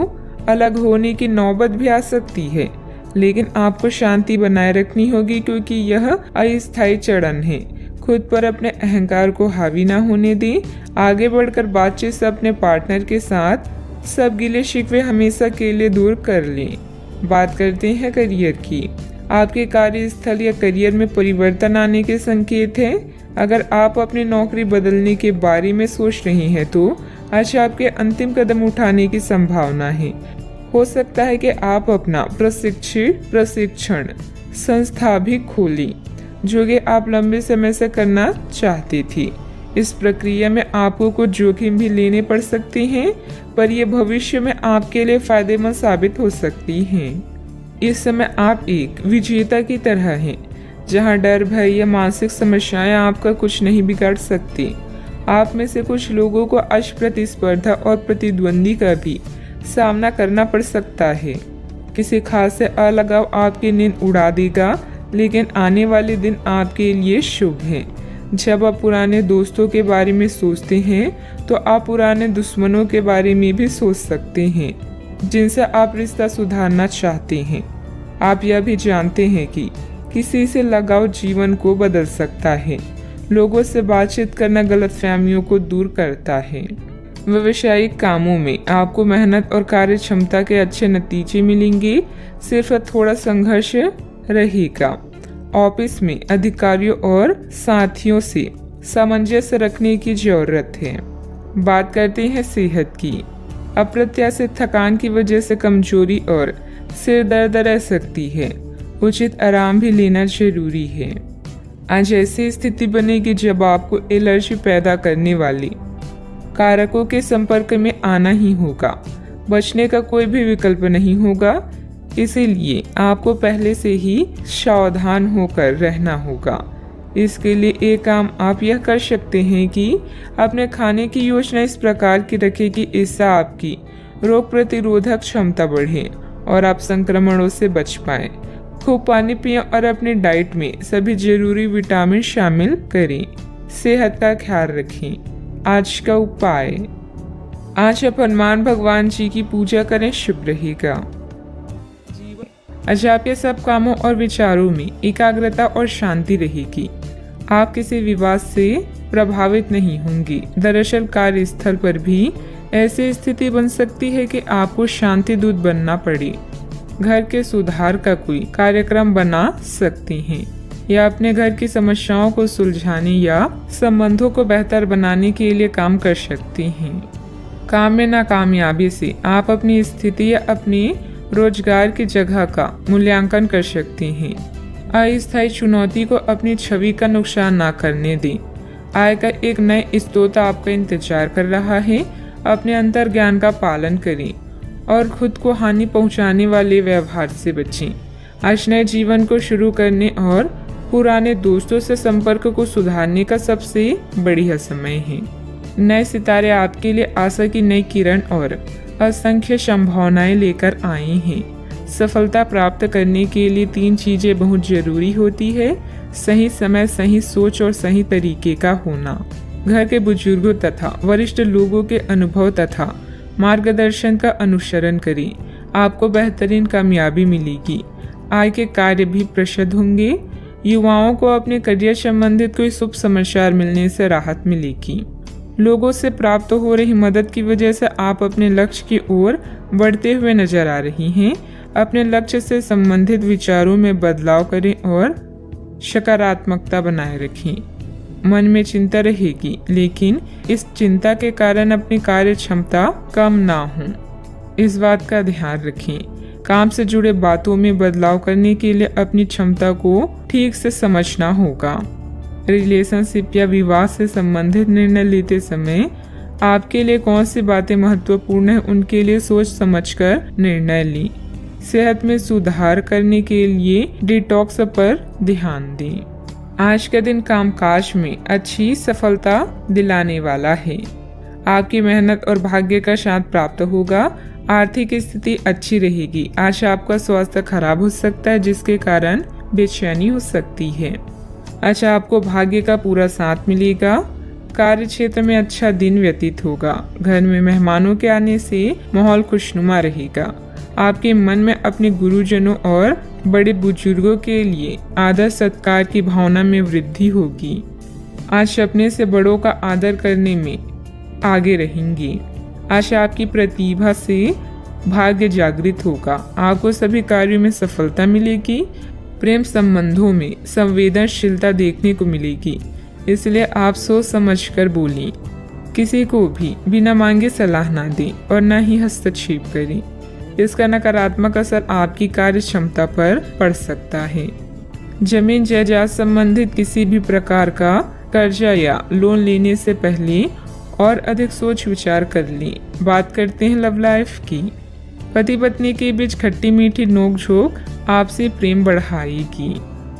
Speaker 1: अलग होने की नौबत भी आ सकती है, लेकिन आपको शांति बनाए रखनी होगी क्योंकि यह अस्थायी चरण है। खुद पर अपने अहंकार को हावी ना होने दें। आगे बढ़कर बातचीत से अपने पार्टनर के साथ सब गिले शिकवे हमेशा के लिए दूर कर लें। बात करते हैं करियर की। आपके कार्यस्थल या करियर में परिवर्तन आने के संकेत हैं। अगर आप अपनी नौकरी बदलने के बारे में सोच रही हैं तो आज आपके अंतिम कदम उठाने की संभावना है। हो सकता है कि आप अपना प्रशिक्षण संस्था भी खोलें, जो कि आप लंबे समय से करना चाहती थी। इस प्रक्रिया में आपको कुछ जोखिम भी लेने पड़ सकते हैं, पर यह भविष्य में आपके लिए फायदेमंद साबित हो सकती हैं। इस समय आप एक विजेता की तरह हैं, जहां डर, भय या मानसिक समस्याएं आपका कुछ नहीं बिगाड़ सकती। आप में से कुछ लोगों को आज प्रतिस्पर्धा और प्रतिद्वंदी का भी सामना करना पड़ सकता है। किसी खास से अलगाव आपकी नींद उड़ा देगा, लेकिन आने वाले दिन आपके लिए शुभ हैं। जब आप पुराने दोस्तों के बारे में सोचते हैं तो आप पुराने दुश्मनों के बारे में भी सोच सकते हैं, जिनसे आप रिश्ता सुधारना चाहते हैं। आप यह भी जानते हैं कि किसी से लगाव जीवन को बदल सकता है। लोगों से बातचीत करना गलतफहमियों को दूर करता है। व्यावसायिक कामों में आपको मेहनत और कार्य क्षमता के अच्छे नतीजे मिलेंगे, सिर्फ थोड़ा संघर्ष रहेगा। ऑफिस में अधिकारियों और साथियों से सामंजस्य रखने की जरूरत है। बात करते हैं सेहत की। अप्रत्याशित थकान की वजह से कमजोरी और सिर दर्द रह सकती है। उचित आराम भी लेना जरूरी है। आज ऐसी स्थिति बनेगी जब आपको एलर्जी पैदा करने वाली कारकों के संपर्क में आना ही होगा। बचने का कोई भी विकल्प नहीं होगा, इसीलिए आपको पहले से ही सावधान होकर रहना होगा। इसके लिए एक काम आप यह कर सकते हैं कि अपने खाने की योजना इस प्रकार की रखें कि इससे आपकी रोग प्रतिरोधक क्षमता बढ़े और आप संक्रमणों से बच पाएं। खूब पानी पिएं और अपनी डाइट में सभी जरूरी विटामिन शामिल करें। सेहत का ख्याल रखें। आज का उपाय, आज आप हनुमान भगवान जी की पूजा करें, शुभ रहेगा। आज आपके सब कामों और विचारों में एकाग्रता और शांति रहेगी। आप किसी विवाद से प्रभावित नहीं होंगी। दरअसल कार्यस्थल पर भी ऐसी स्थिति बन सकती है कि आपको शांति दूत बनना पड़े। घर के सुधार का कोई कार्यक्रम बना सकते हैं या अपने घर की समस्याओं को सुलझाने या संबंधों को बेहतर बनाने के लिए काम कर सकते हैं। काम में नाकामयाबी से आप अपनी स्थिति या अपनी रोजगार की जगह का मूल्यांकन कर सकते हैं। अस्थायी चुनौती को अपनी छवि का नुकसान ना करने दें। आय का एक नए स्रोत आपका इंतजार कर रहा है। अपने अंतर ज्ञान का पालन करें और खुद को हानि पहुंचाने वाले व्यवहार से बचें। आज नए जीवन को शुरू करने और पुराने दोस्तों से संपर्क को सुधारने का सबसे बढ़िया समय है। नए सितारे आपके लिए आशा की नई किरण और असंख्य संभावनाएं लेकर आए हैं। सफलता प्राप्त करने के लिए 3 चीजें बहुत जरूरी होती है: सही समय, सही सोच और सही तरीके का होना। घर के बुजुर्गों तथा वरिष्ठ लोगों के अनुभव तथा मार्गदर्शन का अनुसरण करें। आपको बेहतरीन कामयाबी मिलेगी। आय के कार्य भी प्रशस्त होंगे। युवाओं को अपने करियर संबंधित कोई शुभ समाचार मिलने से राहत मिलेगी। लोगों से प्राप्त हो रही मदद की वजह से आप अपने लक्ष्य की ओर बढ़ते हुए नजर आ रही हैं। अपने लक्ष्य से संबंधित विचारों में बदलाव करें और सकारात्मकता बनाए रखें। मन में चिंता रहेगी, लेकिन इस चिंता के कारण अपनी कार्य क्षमता कम ना हो, इस बात का ध्यान रखें। काम से जुड़े बातों में बदलाव करने के लिए अपनी क्षमता को ठीक से समझना होगा। रिलेशनशिप या विवाह से संबंधित निर्णय लेते समय आपके लिए कौन सी बातें महत्वपूर्ण है, उनके लिए सोच समझकर निर्णय लें। सेहत में सुधार करने के लिए डिटॉक्स पर ध्यान दें। आज का दिन कामकाज में अच्छी सफलता दिलाने वाला है। आपकी मेहनत और भाग्य का साथ प्राप्त होगा। आर्थिक स्थिति अच्छी रहेगी। आज आपका स्वास्थ्य खराब हो सकता है, जिसके कारण बेचैनी हो सकती है। आज आपको भाग्य का पूरा साथ मिलेगा। कार्य क्षेत्र में अच्छा दिन व्यतीत होगा। घर में मेहमानों के आने से माहौल खुशनुमा रहेगा। आपके मन में अपने गुरुजनों और बड़े बुजुर्गों के लिए आदर सत्कार की भावना में वृद्धि होगी। आज अपने से बड़ों का आदर करने में आगे रहेंगे। आज आपकी प्रतिभा से भाग्य जागृत होगा। आपको सभी कार्यों में सफलता मिलेगी। प्रेम संबंधों में संवेदनशीलता देखने को मिलेगी, इसलिए आप सोच समझकर बोलें। किसी को भी बिना मांगे सलाह ना दें और न ही हस्तक्षेप करें। इसका नकारात्मक असर आपकी कार्य क्षमता पर पड़ सकता है। जमीन जायदाद संबंधित किसी भी प्रकार का कर्जा या लोन लेने से पहले और अधिक सोच विचार कर लें। बात करते हैं लव लाइफ की। पति पत्नी के बीच खट्टी मीठी नोकझोंक आपसी प्रेम बढ़ाएगी।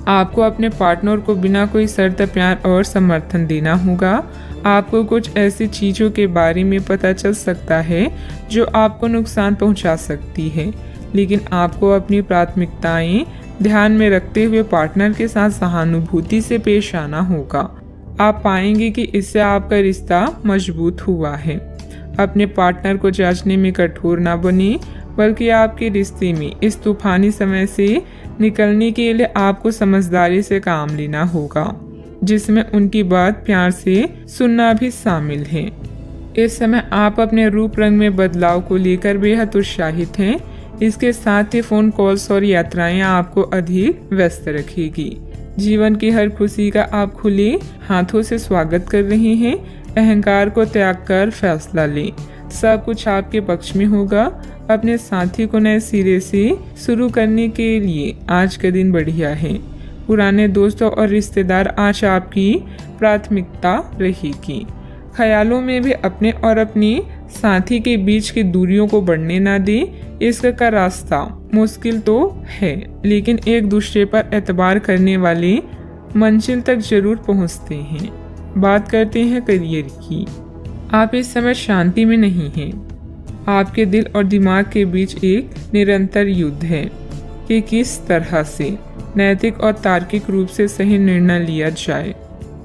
Speaker 1: आपको अपने पार्टनर को बिना कोई शर्त प्यार और समर्थन देना होगा। आपको कुछ ऐसी चीजों के बारे में पता चल सकता है जो आपको नुकसान पहुंचा सकती है, लेकिन आपको अपनी प्राथमिकताएं ध्यान में रखते हुए पार्टनर के साथ सहानुभूति से पेश आना होगा। आप पाएंगे कि इससे आपका रिश्ता मजबूत हुआ है। अपने पार्टनर को जांचने में कठोर ना बने, बल्कि आपके रिश्ते में इस तूफानी समय से निकलने के लिए आपको समझदारी से काम लेना होगा, जिसमें उनकी बात प्यार से सुनना भी शामिल है। इस समय आप अपने रूप रंग में बदलाव को लेकर बेहद उत्साहित हैं। इसके साथ ही फोन कॉल्स और यात्राएं आपको अधिक व्यस्त रखेगी। जीवन की हर खुशी का आप खुले हाथों से स्वागत कर रहे हैं। अहंकार को त्याग कर फैसला लें। सब कुछ आपके पक्ष में होगा। अपने साथी को नए सिरे से शुरू करने के लिए आज का दिन बढ़िया है। पुराने दोस्तों और रिश्तेदार आज आपकी प्राथमिकता रहेगी। ख्यालों में भी अपने और अपने साथी के बीच की दूरियों को बढ़ने ना दें। इसका रास्ता मुश्किल तो है, लेकिन एक दूसरे पर एतबार करने वाले मंजिल तक जरूर पहुंचते हैं। बात करते हैं करियर की। आप इस समय शांति में नहीं हैं। आपके दिल और दिमाग के बीच एक निरंतर युद्ध है कि किस तरह से नैतिक और तार्किक रूप से सही निर्णय लिया जाए।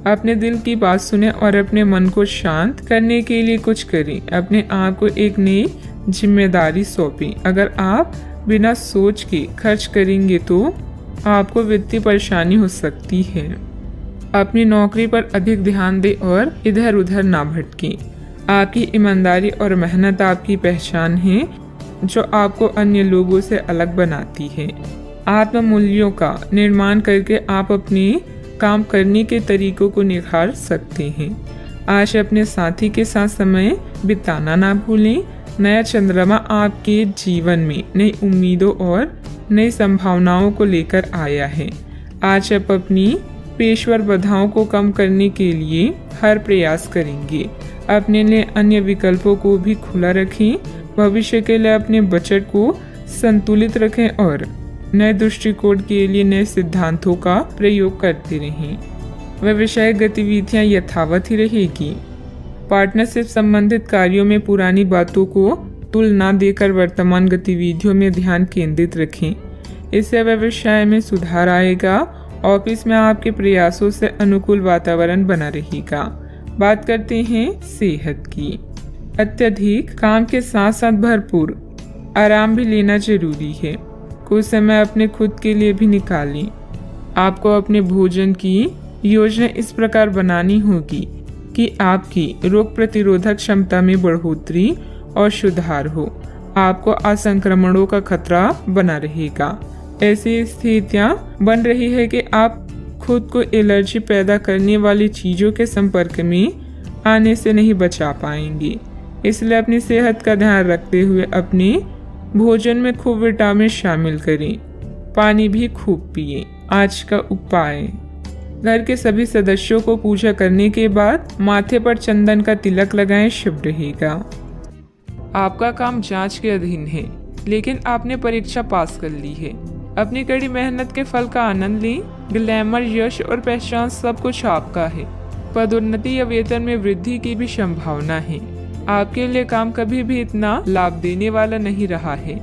Speaker 1: अपने दिल की बात सुने और अपने मन को शांत करने के लिए कुछ करें। अपने आप को एक नई जिम्मेदारी सौंपें। अगर आप बिना सोच के खर्च करेंगे तो आपको वित्तीय परेशानी हो सकती है। अपनी नौकरी पर अधिक ध्यान दें और इधर उधर ना भटकें। आपकी ईमानदारी और मेहनत आपकी पहचान है, जो आपको अन्य लोगों से अलग बनाती है। आत्म मूल्यों का निर्माण करके आप अपने काम करने के तरीकों को निखार सकते हैं। आज अपने साथी के साथ समय बिताना ना भूलें। नया चंद्रमा आपके जीवन में नई उम्मीदों और नई संभावनाओं को लेकर आया है। आज आप अपनी पेशेवर बाधाओं को कम करने के लिए हर प्रयास करेंगे। अपने लिए अन्य विकल्पों को भी खुला रखें। भविष्य के लिए अपने बजट को संतुलित रखें और नए दृष्टिकोण के लिए नए सिद्धांतों का प्रयोग करते रहें। व्यवसायिक गतिविधियां यथावत ही रहेगी। पार्टनरशिप संबंधित कार्यों में पुरानी बातों को तुलना देकर वर्तमान गतिविधियों में ध्यान केंद्रित रखें। इससे व्यवसाय में सुधार आएगा। ऑफिस में आपके प्रयासों से अनुकूल वातावरण बना रहेगा। बात करते हैं सेहत की। अत्यधिक काम के साथ साथ भरपूर आराम भी लेना जरूरी है। कुछ समय अपने खुद के लिए भी निकालें। आपको अपने भोजन की योजना इस प्रकार बनानी होगी कि आपकी रोग प्रतिरोधक क्षमता में बढ़ोतरी और सुधार हो। आपको असंक्रमणों का खतरा बना रहेगा। ऐसी स्थितियां बन रही है कि आप खुद को एलर्जी पैदा करने वाली चीजों के संपर्क में आने से नहीं बचा पाएंगे। इसलिए अपनी सेहत का ध्यान रखते हुए अपने भोजन में खूब विटामिन शामिल करें। पानी भी खूब पिएं। आज का उपाय, घर के सभी सदस्यों को पूजा करने के बाद माथे पर चंदन का तिलक लगाएं, शुभ रहेगा। आपका काम जांच के अधीन है, लेकिन आपने परीक्षा पास कर ली है। अपनी कड़ी मेहनत के फल का आनंद लें। ग्लैमर, यश और पहचान सब कुछ आपका है। पदोन्नति या वेतन में वृद्धि की भी संभावना है। आपके लिए काम कभी भी इतना लाभ देने वाला नहीं रहा है।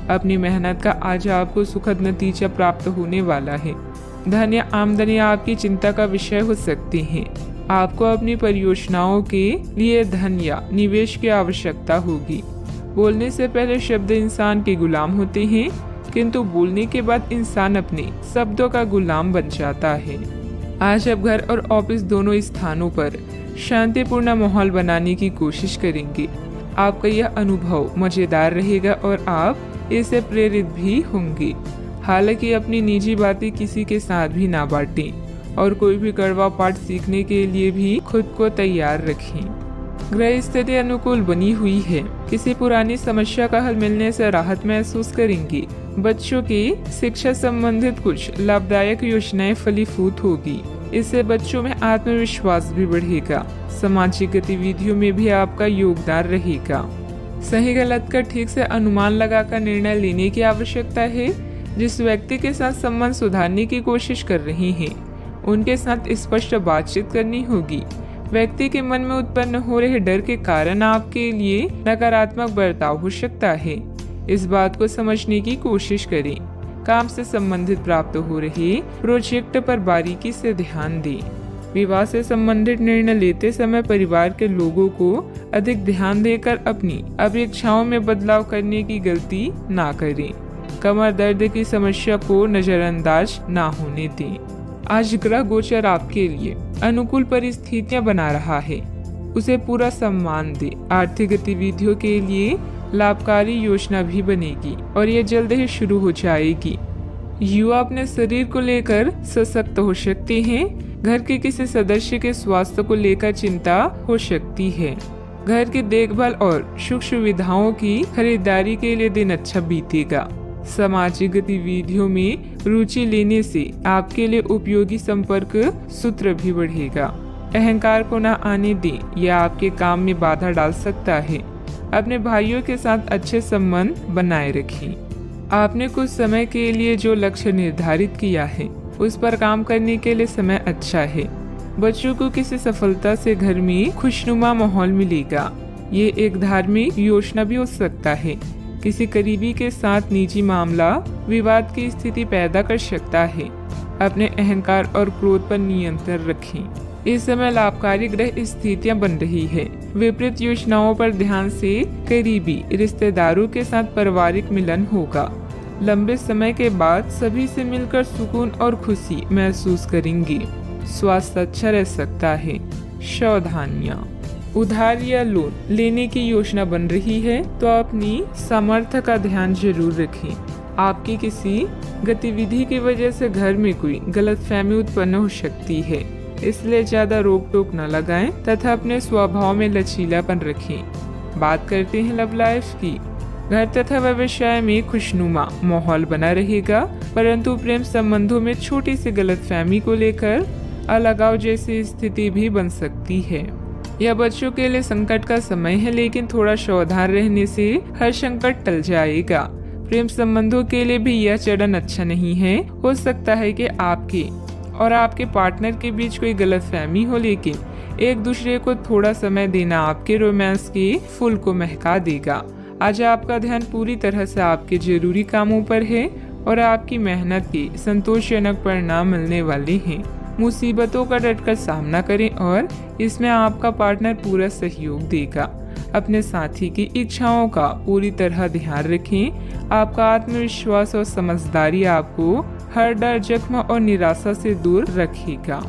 Speaker 1: अपनी मेहनत का आज आपको सुखद नतीजा प्राप्त होने वाला है। धन या आमदनी आपकी चिंता का विषय हो सकती है। आपको अपनी परियोजनाओं के लिए धन या निवेश की आवश्यकता होगी। बोलने से पहले शब्द इंसान के गुलाम होते हैं, किंतु बोलने के बाद इंसान अपने शब्दों का गुलाम बन जाता है। आज आप घर और ऑफिस दोनों स्थानों पर शांतिपूर्ण माहौल बनाने की कोशिश करेंगे। आपका यह अनुभव मजेदार रहेगा और आप इससे प्रेरित भी होंगे। हालांकि अपनी निजी बातें किसी के साथ भी ना बांटें और कोई भी कड़वा पाठ सीखने के लिए भी खुद को तैयार रखें। ग्रह स्थिति अनुकूल बनी हुई है। किसी पुरानी समस्या का हल मिलने से राहत महसूस करेंगे। बच्चों की शिक्षा संबंधित कुछ लाभदायक योजनाएं फलीभूत होगी। इससे बच्चों में आत्मविश्वास भी बढ़ेगा। सामाजिक गतिविधियों में भी आपका योगदान रहेगा। सही गलत का ठीक से अनुमान लगाकर निर्णय लेने की आवश्यकता है। जिस व्यक्ति के साथ संबंध सुधारने की कोशिश कर रहे हैं, उनके साथ स्पष्ट बातचीत करनी होगी। व्यक्ति के मन में उत्पन्न हो रहे डर के कारण आपके लिए नकारात्मक बर्ताव हो सकता है। इस बात को समझने की कोशिश करें। काम से संबंधित प्राप्त हो रहे प्रोजेक्ट पर बारीकी से ध्यान दें। विवाह से संबंधित निर्णय लेते समय परिवार के लोगों को अधिक ध्यान देकर अपनी अपेक्षाओं में बदलाव करने की गलती ना करें। कमर दर्द की समस्या को नजरअंदाज ना होने दें। आज ग्रह गोचर आपके लिए अनुकूल परिस्थितियां बना रहा है, उसे पूरा सम्मान दे। आर्थिक गतिविधियों के लिए लाभकारी योजना भी बनेगी और ये जल्द ही शुरू हो जाएगी। युवा अपने शरीर को लेकर सशक्त हो सकते हैं। घर के किसी सदस्य के स्वास्थ्य को लेकर चिंता हो सकती है। घर की देखभाल और सुख सुविधाओं की खरीदारी के लिए दिन अच्छा बीतेगा। सामाजिक गतिविधियों में रुचि लेने से आपके लिए उपयोगी संपर्क सूत्र भी बढ़ेगा। अहंकार को न आने दें, यह आपके काम में बाधा डाल सकता है। अपने भाइयों के साथ अच्छे संबंध बनाए रखें। आपने कुछ समय के लिए जो लक्ष्य निर्धारित किया है, उस पर काम करने के लिए समय अच्छा है। बच्चों को किसी सफलता से घर में खुशनुमा माहौल मिलेगा। ये एक धार्मिक योजना भी हो सकता है। किसी करीबी के साथ निजी मामला विवाद की स्थिति पैदा कर सकता है। अपने अहंकार और क्रोध पर नियंत्रण रखें। इस समय लाभकारी ग्रह स्थितियां बन रही है। विपरीत योजनाओं पर ध्यान से करीबी रिश्तेदारों के साथ पारिवारिक मिलन होगा। लंबे समय के बाद सभी से मिलकर सुकून और खुशी महसूस करेंगे। स्वास्थ्य अच्छा रह सकता है। सावधानियां, उधार या लोन लेने की योजना बन रही है तो अपनी सामर्थ्य का ध्यान जरूर रखें। आपकी किसी गतिविधि की वजह से घर में कोई गलतफहमी उत्पन्न हो सकती है, इसलिए ज्यादा रोक टोक न लगाएं तथा अपने स्वभाव में लचीलापन रखें। बात करते हैं लव लाइफ की। घर तथा व्यवसाय में खुशनुमा माहौल बना रहेगा, परंतु प्रेम संबंधों में छोटी सी गलतफहमी को लेकर अलगाव जैसी स्थिति भी बन सकती है। यह बच्चों के लिए संकट का समय है, लेकिन थोड़ा सावधान रहने से हर संकट टल जाएगा। प्रेम संबंधों के लिए भी यह चरण अच्छा नहीं है। हो सकता है कि आपके और आपके पार्टनर के बीच कोई गलतफहमी हो, लेकिन एक दूसरे को थोड़ा समय देना आपके रोमांस के फूल को महका देगा। आज आपका ध्यान पूरी तरह से आपके जरूरी कामों पर है और आपकी मेहनत के संतोषजनक परिणाम मिलने वाले हैं। मुसीबतों का डटकर सामना करें और इसमें आपका पार्टनर पूरा सहयोग देगा। अपने साथी की इच्छाओं का पूरी तरह ध्यान रखें। आपका आत्मविश्वास और समझदारी आपको हर डर, जख्म और निराशा से दूर रखेगा।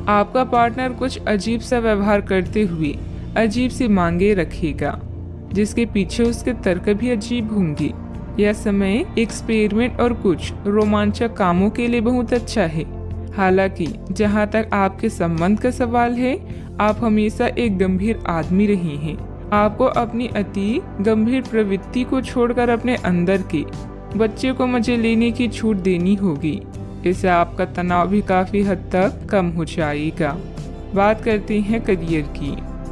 Speaker 1: आपका पार्टनर कुछ अजीब सा व्यवहार करते हुए अजीब सी मांगे रखेगा, जिसके पीछे उसके तर्क भी अजीब होंगे। यह समय एक्सपेरिमेंट और कुछ रोमांचक कामों के लिए बहुत अच्छा है। हालांकि जहां तक आपके संबंध का सवाल है, आप हमेशा एक गंभीर आदमी रहे हैं। आपको अपनी अति गंभीर प्रवृत्ति को छोड़कर अपने अंदर के बच्चे को मजे लेने की छूट देनी होगी। इससे आपका तनाव भी काफी हद तक कम हो जाएगा। बात करते हैं करियर की।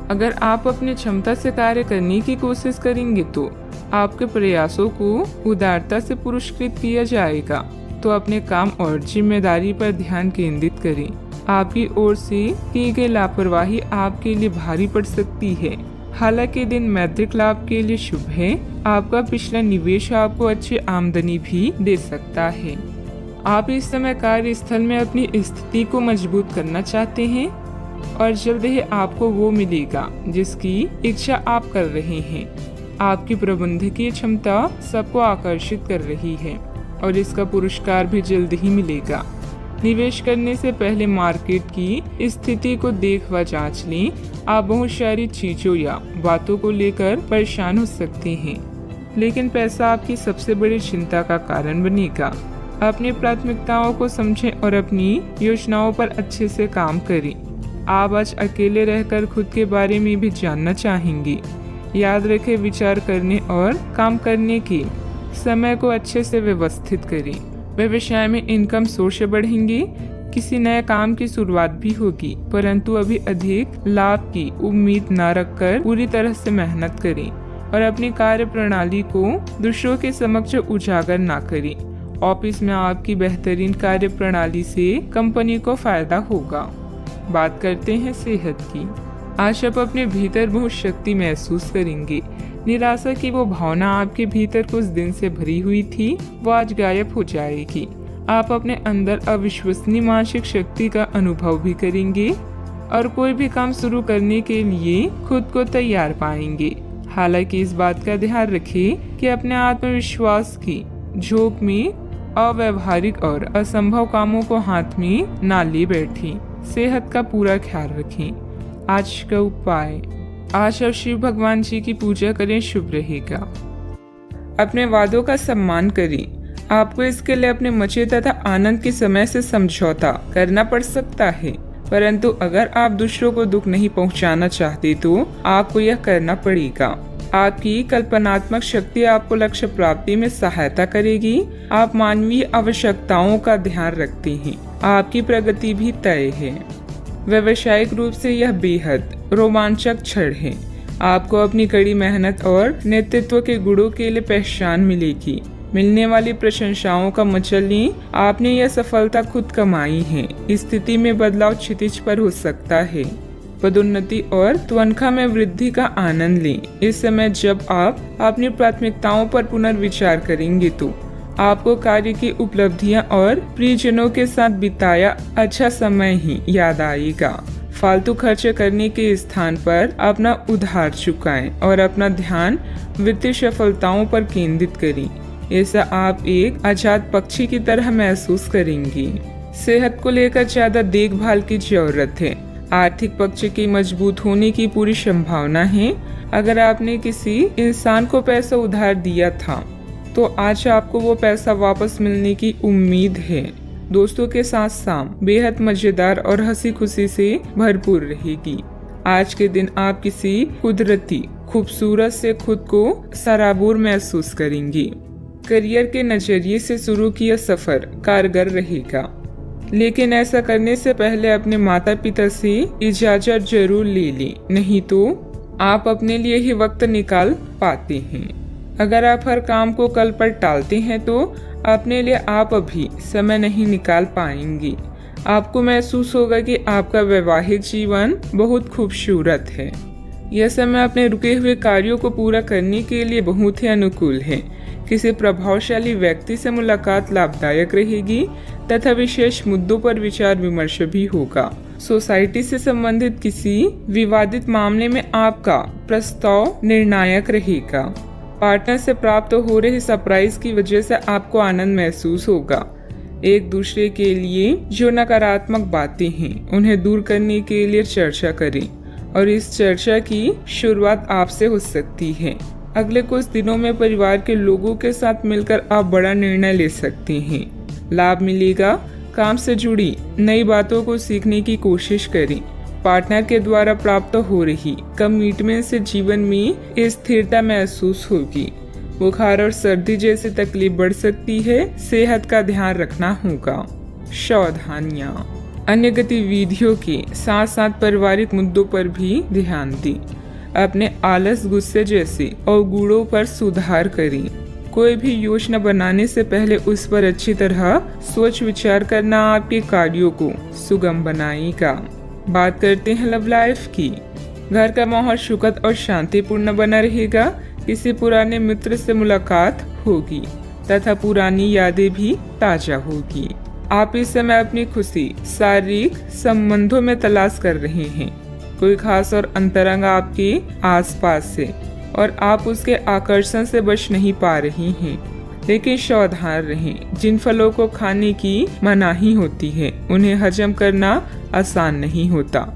Speaker 1: अगर आप अपनी क्षमता से कार्य करने की कोशिश करेंगे तो आपके प्रयासों को उदारता से पुरस्कृत किया जाएगा। तो अपने काम और जिम्मेदारी पर ध्यान केंद्रित करें। आपकी ओर से की गई लापरवाही आपके लिए भारी पड़ सकती है। हालांकि दिन मैत्रिक लाभ के लिए शुभ है। आपका पिछला निवेश आपको अच्छी आमदनी भी दे सकता है। आप इस समय कार्यस्थल में अपनी स्थिति को मजबूत करना चाहते हैं और जल्द ही आपको वो मिलेगा जिसकी इच्छा आप कर रहे हैं। आपकी प्रबंधकीय क्षमता सबको आकर्षित कर रही है और इसका पुरस्कार भी जल्द ही मिलेगा। निवेश करने से पहले मार्केट की स्थिति को देख व जांच लें। आप बहुत सारी चीजों या बातों को लेकर परेशान हो सकते हैं, लेकिन पैसा आपकी सबसे बड़ी चिंता का कारण बनेगा। अपनी प्राथमिकताओं को समझें और अपनी योजनाओं पर अच्छे से काम करें। आप आज अकेले रहकर खुद के बारे में भी जानना चाहेंगे। याद रखें, विचार करने और काम करने के समय को अच्छे से व्यवस्थित करें। व्यवसाय में इनकम सोर्स बढ़ेंगे। किसी नए काम की शुरुआत भी होगी, परंतु अभी अधिक लाभ की उम्मीद न रखकर पूरी तरह से मेहनत करें और अपनी कार्य प्रणाली को दूसरों के समक्ष उजागर न करें। ऑफिस में आपकी बेहतरीन कार्य प्रणाली से कंपनी को फायदा होगा। बात करते हैं सेहत की। आज आप अपने भीतर बहुत शक्ति महसूस करेंगे। निराशा की वो भावना आपके भीतर कुछ दिन से भरी हुई थी, वो आज गायब हो जाएगी। आप अपने अंदर अविश्वसनीय मानसिक शक्ति का अनुभव भी करेंगे और कोई भी काम शुरू करने के लिए खुद को तैयार पाएंगे। हालांकि इस बात का ध्यान रखें कि अपने आत्मविश्वास की झोंक में अव्यवहारिक और असंभव कामों को हाथ में ना ले बैठें। सेहत का पूरा ख्याल रखें। आज का उपाय, आज आप शिव भगवान जी की पूजा करें, शुभ रहेगा। अपने वादों का सम्मान करें। आपको इसके लिए अपने मजे तथा आनंद के समय से समझौता करना पड़ सकता है, परंतु अगर आप दूसरों को दुख नहीं पहुंचाना चाहते तो आपको यह करना पड़ेगा। आपकी कल्पनात्मक शक्ति आपको लक्ष्य प्राप्ति में सहायता करेगी। आप मानवीय आवश्यकताओं का ध्यान रखते हैं। आपकी प्रगति भी तय है। व्यावसायिक रूप से यह बेहद रोमांचक क्षण है। आपको अपनी कड़ी मेहनत और नेतृत्व के गुणों के लिए पहचान मिलेगी। मिलने वाली प्रशंसाओं का मजा लें। आपने यह सफलता खुद कमाई है। स्थिति में बदलाव क्षितिज पर हो सकता है। पदोन्नति और तनख्वाह में वृद्धि का आनंद लें। इस समय जब आप अपनी प्राथमिकताओं पर पुनर्विचार करेंगे तो आपको कार्य की उपलब्धियां और प्रियजनों के साथ बिताया अच्छा समय ही याद आएगा। फालतू खर्च करने के स्थान पर अपना उधार चुकाएं और अपना ध्यान वित्तीय सफलताओं पर केंद्रित करें। ऐसा आप एक आजाद पक्षी की तरह महसूस करेंगे। सेहत को लेकर ज्यादा देखभाल की जरूरत है। आर्थिक पक्ष की मजबूत होने की पूरी संभावना है। अगर आपने किसी इंसान को पैसा उधार दिया था तो आज आपको वो पैसा वापस मिलने की उम्मीद है। दोस्तों के साथ शाम बेहद मजेदार और हंसी खुशी से भरपूर रहेगी। आज के दिन आप किसी कुदरती खूबसूरत से खुद को सराबोर महसूस करेंगे। करियर के नजरिए से शुरू किया सफर कारगर रहेगा, लेकिन ऐसा करने से पहले अपने माता पिता से इजाजत जरूर ले लें, नहीं तो आप अपने लिए ही वक्त निकाल पाते हैं। अगर आप हर काम को कल पर टालते हैं तो अपने लिए आप अभी समय नहीं निकाल पाएंगे। आपको महसूस होगा कि आपका वैवाहिक जीवन बहुत खूबसूरत है। यह समय अपने रुके हुए कार्यों को पूरा करने के लिए बहुत ही अनुकूल है। किसी प्रभावशाली व्यक्ति से मुलाकात लाभदायक रहेगी तथा विशेष मुद्दों पर विचार विमर्श भी होगा। सोसाइटी से संबंधित किसी विवादित मामले में आपका प्रस्ताव निर्णायक रहेगा। पार्टनर से प्राप्त हो रहे सरप्राइज की वजह से आपको आनंद महसूस होगा। एक दूसरे के लिए जो नकारात्मक बातें हैं उन्हें दूर करने के लिए चर्चा करें और इस चर्चा की शुरुआत आपसे हो सकती है। अगले कुछ दिनों में परिवार के लोगों के साथ मिलकर आप बड़ा निर्णय ले सकते हैं। लाभ मिलेगा। काम से जुड़ी नई बातों को सीखने की कोशिश करें। पार्टनर के द्वारा प्राप्त हो रही कमिटमेंट से जीवन में स्थिरता महसूस होगी। बुखार और सर्दी जैसी तकलीफ बढ़ सकती है। सेहत का ध्यान रखना होगा। सावधानियां। अन्य गतिविधियों के साथ साथ पारिवारिक मुद्दों पर भी ध्यान दें। अपने आलस, गुस्से जैसे अवगुणों पर सुधार करें। कोई भी योजना बनाने से पहले उस पर अच्छी तरह सोच विचार करना आपके कार्यों को सुगम बनाएगा। बात करते हैं लव लाइफ की। घर का माहौल सुखद और शांतिपूर्ण बना रहेगा। किसी पुराने मित्र से मुलाकात होगी तथा पुरानी यादें भी ताजा होगी। आप इस समय अपनी खुशी शारीरिक संबंधों में तलाश कर रहे हैं। कोई खास और अंतरंग आपके आसपास है और आप उसके आकर्षण से बच नहीं पा रही हैं। लेकिन सावधान रहें। जिन फलों को खाने की मनाही होती है उन्हें हजम करना आसान नहीं होता।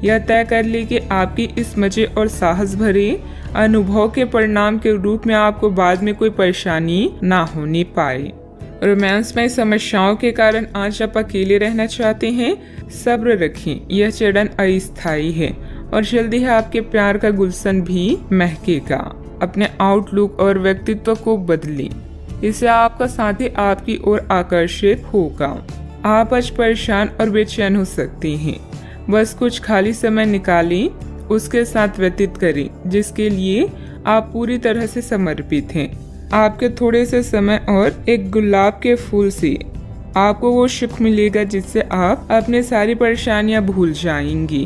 Speaker 1: यह तय कर ले कि आपकी इस मजे और साहस भरे अनुभव के परिणाम के रूप में आपको बाद में कोई परेशानी ना होने पाए। रोमांस में समस्याओं के कारण आज आप अकेले रहना चाहते हैं। सब्र रखें। यह चरण अस्थायी है और जल्दी ही आपके प्यार का गुलशन भी महकेगा। अपने आउटलुक और व्यक्तित्व को बदलें। इससे आपका साथी आपकी ओर आकर्षित होगा। आप आज परेशान और बेचैन हो सकते हैं। बस कुछ खाली समय निकालें, उसके साथ व्यतीत करें जिसके लिए आप पूरी तरह से समर्पित हैं। आपके थोड़े से समय और एक गुलाब के फूल से आपको वो सुख मिलेगा जिससे आप अपनी सारी परेशानियां भूल जाएंगी।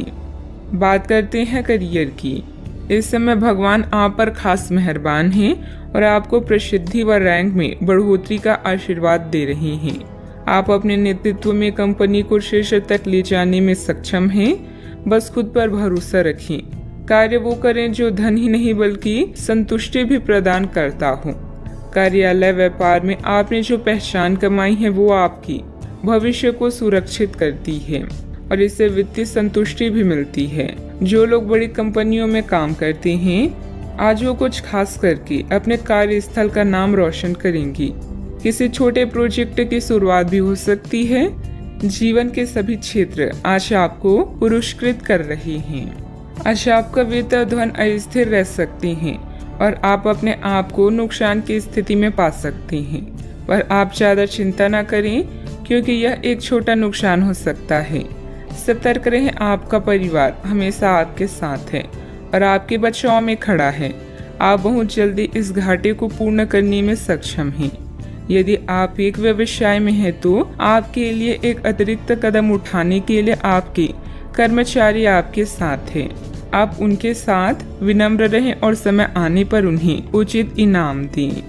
Speaker 1: बात करते हैं करियर की। इस समय भगवान आप पर खास मेहरबान हैं और आपको प्रसिद्धि व रैंक में बढ़ोतरी का आशीर्वाद दे रहे हैं। आप अपने नेतृत्व में कंपनी को शीर्ष तक ले जाने में सक्षम हैं। बस खुद पर भरोसा रखें। कार्य वो करें जो धन ही नहीं बल्कि संतुष्टि भी प्रदान करता हो। कार्यालय व्यापार में आपने जो पहचान कमाई है वो आपकी भविष्य को सुरक्षित करती है और इससे वित्तीय संतुष्टि भी मिलती है। जो लोग बड़ी कंपनियों में काम करते हैं आज वो कुछ खास करके अपने कार्यस्थल का नाम रोशन करेंगी। किसी छोटे प्रोजेक्ट की शुरुआत भी हो सकती है। जीवन के सभी क्षेत्र आज आपको पुरस्कृत कर रहे हैं। आज आपका वित्त और धन अस्थिर रह सकते हैं और आप अपने आप को नुकसान की स्थिति में पा सकते हैं। पर आप ज्यादा चिंता न करें क्योंकि यह एक छोटा नुकसान हो सकता है। सतर्क रहें। आपका परिवार हमेशा आपके साथ है और आपके बचाव में खड़ा है। आप बहुत जल्दी इस घाटे को पूर्ण करने में सक्षम हैं। यदि आप एक व्यवसाय में हैं तो आपके लिए एक अतिरिक्त कदम उठाने के लिए आपके कर्मचारी आपके साथ हैं। आप उनके साथ विनम्र रहें और समय आने पर उन्हें उचित इनाम दें।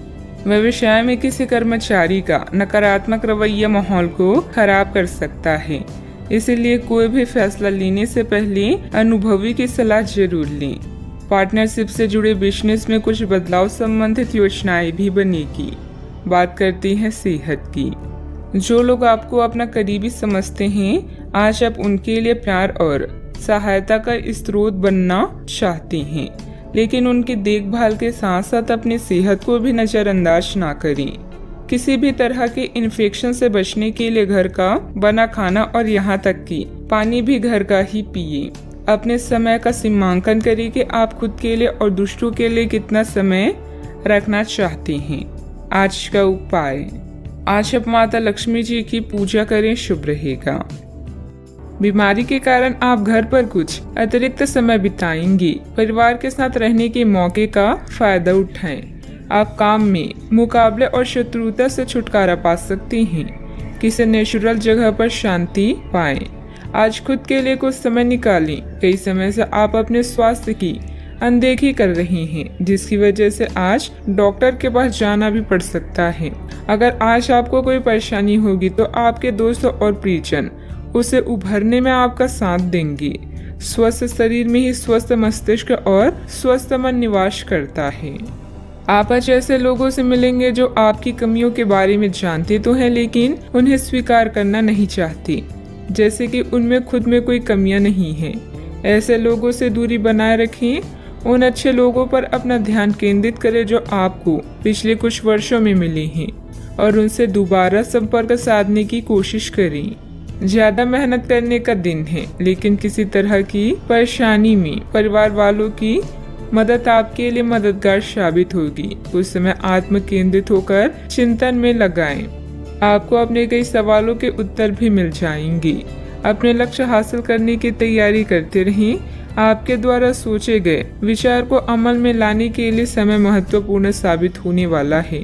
Speaker 1: व्यवसाय में किसी कर्मचारी का नकारात्मक रवैया माहौल को खराब कर सकता है। इसलिए कोई भी फैसला लेने से पहले अनुभवी की सलाह जरूर लें। पार्टनरशिप से जुड़े बिजनेस में कुछ बदलाव संबंधित योजनाएं भी बनेगी। बात करते हैं सेहत की। जो लोग आपको अपना करीबी समझते हैं आज आप उनके लिए प्यार और सहायता का स्रोत बनना चाहते हैं। लेकिन उनकी देखभाल के साथ साथ अपनी सेहत को भी नजरअंदाज ना करें। किसी भी तरह के इन्फेक्शन से बचने के लिए घर का बना खाना और यहाँ तक कि पानी भी घर का ही पिए। अपने समय का सीमांकन करें कि आप खुद के लिए और दूसरों के लिए कितना समय रखना चाहते हैं। आज का उपाय। आज आप माता लक्ष्मी जी की पूजा करें, शुभ रहेगा। बीमारी के कारण आप घर पर कुछ अतिरिक्त समय बिताएंगे। परिवार के साथ रहने के मौके का फायदा उठाएं। आप काम में मुकाबले और शत्रुता से छुटकारा पा सकते हैं। किसी नेचुरल जगह पर शांति पाएं। आज खुद के लिए कुछ समय निकालें। कई समय से आप अपने स्वास्थ्य की अनदेखी कर रही हैं, जिसकी वजह से आज डॉक्टर के पास जाना भी पड़ सकता है। अगर आज आपको कोई परेशानी होगी तो आपके दोस्त और परिजन उसे उभरने में आपका साथ देंगे। स्वस्थ शरीर में ही स्वस्थ मस्तिष्क और स्वस्थ मन निवास करता है। आप आज ऐसे लोगों से मिलेंगे जो आपकी कमियों के बारे में जानते तो हैं, लेकिन उन्हें स्वीकार करना नहीं चाहते, जैसे कि उनमें खुद में कोई कमियां नहीं हैं। ऐसे लोगों से दूरी बनाए रखें। उन अच्छे लोगों पर अपना ध्यान केंद्रित करें जो आपको पिछले कुछ वर्षों में मिले हैं और उनसे दोबारा संपर्क साधने की कोशिश करें। ज्यादा मेहनत करने का दिन है, लेकिन किसी तरह की परेशानी में परिवार वालों की मदद आपके लिए मददगार साबित होगी। उस समय आत्म केंद्रित होकर चिंतन में लगाएं। आपको अपने कई सवालों के उत्तर भी मिल जाएंगे। अपने लक्ष्य हासिल करने की तैयारी करते रहें। आपके द्वारा सोचे गए विचार को अमल में लाने के लिए समय महत्वपूर्ण साबित होने वाला है,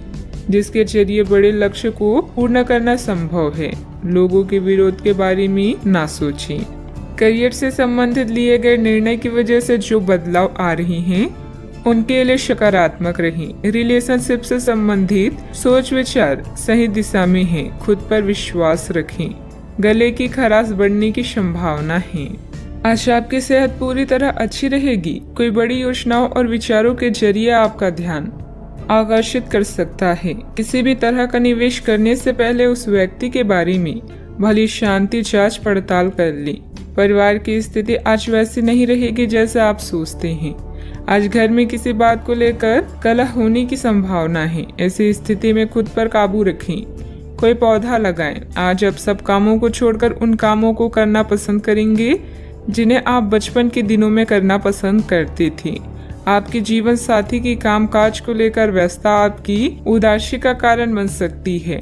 Speaker 1: जिसके जरिए बड़े लक्ष्य को पूर्ण करना संभव है। लोगों के विरोध के बारे में ना सोचें। करियर से संबंधित लिए गए निर्णय की वजह से जो बदलाव आ रहे हैं उनके लिए सकारात्मक रहें। रिलेशनशिप से संबंधित सोच विचार सही दिशा में है। खुद पर विश्वास रखें। गले की खराश बढ़ने की संभावना है। आज आपकी सेहत पूरी तरह अच्छी रहेगी। कोई बड़ी योजनाओं और विचारों के जरिए आपका ध्यान आकर्षित कर सकता है। किसी भी तरह का निवेश करने से पहले उस व्यक्ति के बारे में भली शांति जांच पड़ताल कर लें। परिवार की स्थिति आज वैसी नहीं रहेगी जैसे आप सोचते हैं। आज घर में किसी बात को लेकर कलह होने की संभावना है। ऐसी स्थिति में खुद पर काबू रखें। कोई पौधा लगाएं। आज आप सब कामों को छोड़कर उन कामों को करना पसंद करेंगे जिन्हें आप बचपन के दिनों में करना पसंद करते थे। आपके जीवन साथी की कामकाज को लेकर व्यस्तता आपकी उदासी का कारण बन सकती है।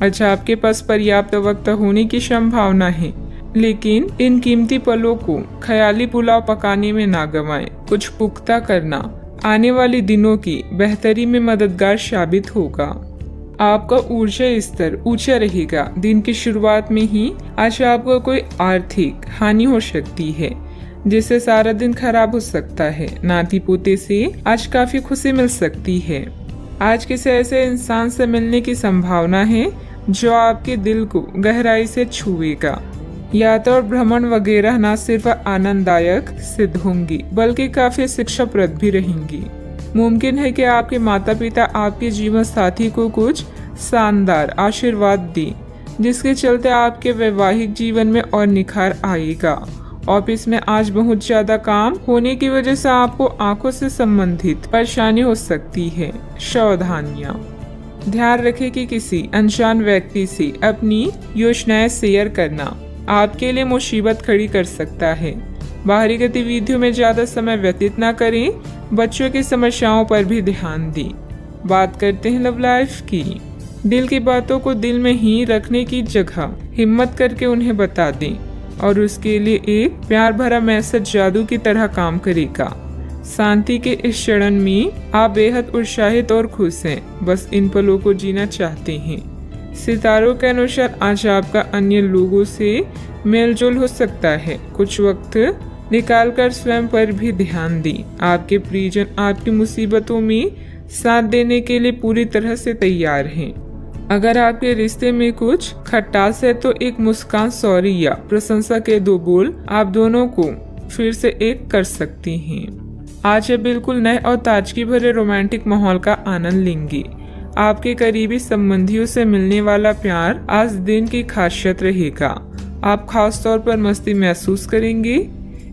Speaker 1: अच्छा, आपके पास पर्याप्त वक्त होने की संभावना है, लेकिन इन कीमती पलों को ख्याली पुलाव पकाने में ना गंवाएं। कुछ पुख्ता करना आने वाले दिनों की बेहतरी में मददगार साबित होगा। आपका ऊर्जा स्तर ऊंचा रहेगा। दिन की शुरुआत में ही आज आपको कोई आर्थिक हानि हो सकती है, जिससे सारा दिन खराब हो सकता है। नाती पोते से आज काफी खुशी मिल सकती है। आज किसी ऐसे इंसान से मिलने की संभावना है जो आपके दिल को गहराई से छुएगा। यात्रा और भ्रमण वगैरह न सिर्फ आनंददायक सिद्ध होंगी, बल्कि काफी शिक्षाप्रद भी रहेंगी। मुमकिन है कि आपके माता पिता आपके जीवन साथी को कुछ शानदार आशीर्वाद दें, जिसके चलते आपके वैवाहिक जीवन में और निखार आएगा। ऑफिस में आज बहुत ज्यादा काम होने की वजह से आपको आंखों से संबंधित परेशानी हो सकती है। सावधानियां। ध्यान रखें कि किसी अनजान व्यक्ति से अपनी योजनाएं शेयर करना आपके लिए मुसीबत खड़ी कर सकता है। बाहरी गतिविधियों में ज्यादा समय व्यतीत न करें। बच्चों की समस्याओं पर भी ध्यान दें। बात करते हैं लव लाइफ की। दिल की बातों को दिल में ही रखने की जगह हिम्मत करके उन्हें बता दें, और उसके लिए एक प्यार भरा मैसेज जादू की तरह काम करेगा। शांति के इस क्षण में आप बेहद उत्साहित और खुश हैं, बस इन पलों को जीना चाहते हैं। सितारों के अनुसार आज आपका अन्य लोगों से मेलजोल हो सकता है। कुछ वक्त निकालकर स्वयं पर भी ध्यान दें। आपके परिजन आपकी मुसीबतों में साथ देने के लिए पूरी तरह से तैयार हैं। अगर आपके रिश्ते में कुछ खटास है तो एक मुस्कान, सॉरी या प्रशंसा के दो बोल आप दोनों को फिर से एक कर सकती हैं। आज आप बिल्कुल नए और ताजगी भरे रोमांटिक माहौल का आनंद लेंगे। आपके करीबी संबंधियों से मिलने वाला प्यार आज दिन की खासियत रहेगा। आप खास तौर पर मस्ती महसूस करेंगे।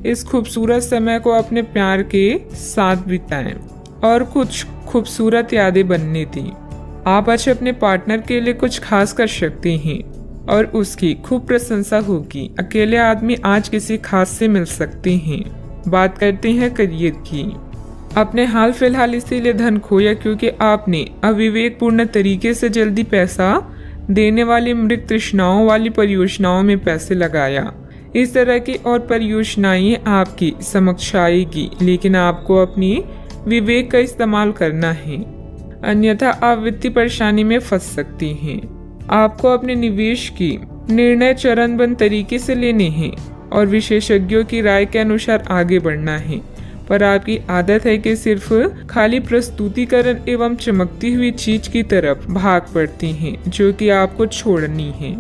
Speaker 1: इस खूबसूरत समय को अपने प्यार के साथ बिताएं और कुछ खूबसूरत यादें बनने दें। आप आज अपने पार्टनर के लिए कुछ खास कर सकते हैं और उसकी खूब प्रशंसा होगी। अकेले आदमी आज किसी खास से मिल सकते हैं। बात करते हैं करियर की। अपने हाल फिलहाल इसीलिए धन खोया क्योंकि आपने अविवेकपूर्ण तरीके से जल्दी पैसा देने वाली मृत तृष्णाओं वाली परियोजनाओं में पैसे लगाया। इस तरह की और परियोजनाएं आपकी समक्ष आएगी, लेकिन आपको अपनी विवेक का इस्तेमाल करना है, अन्यथा आप वित्तीय परेशानी में फंस सकती हैं। आपको अपने निवेश की निर्णय चरणबद्ध तरीके से लेने हैं और विशेषज्ञों की राय के अनुसार आगे बढ़ना है। पर आपकी आदत है कि सिर्फ खाली प्रस्तुतिकरण एवं चमकती हुई चीज की तरफ भाग पड़ती हैं, जो कि आपको छोड़नी है।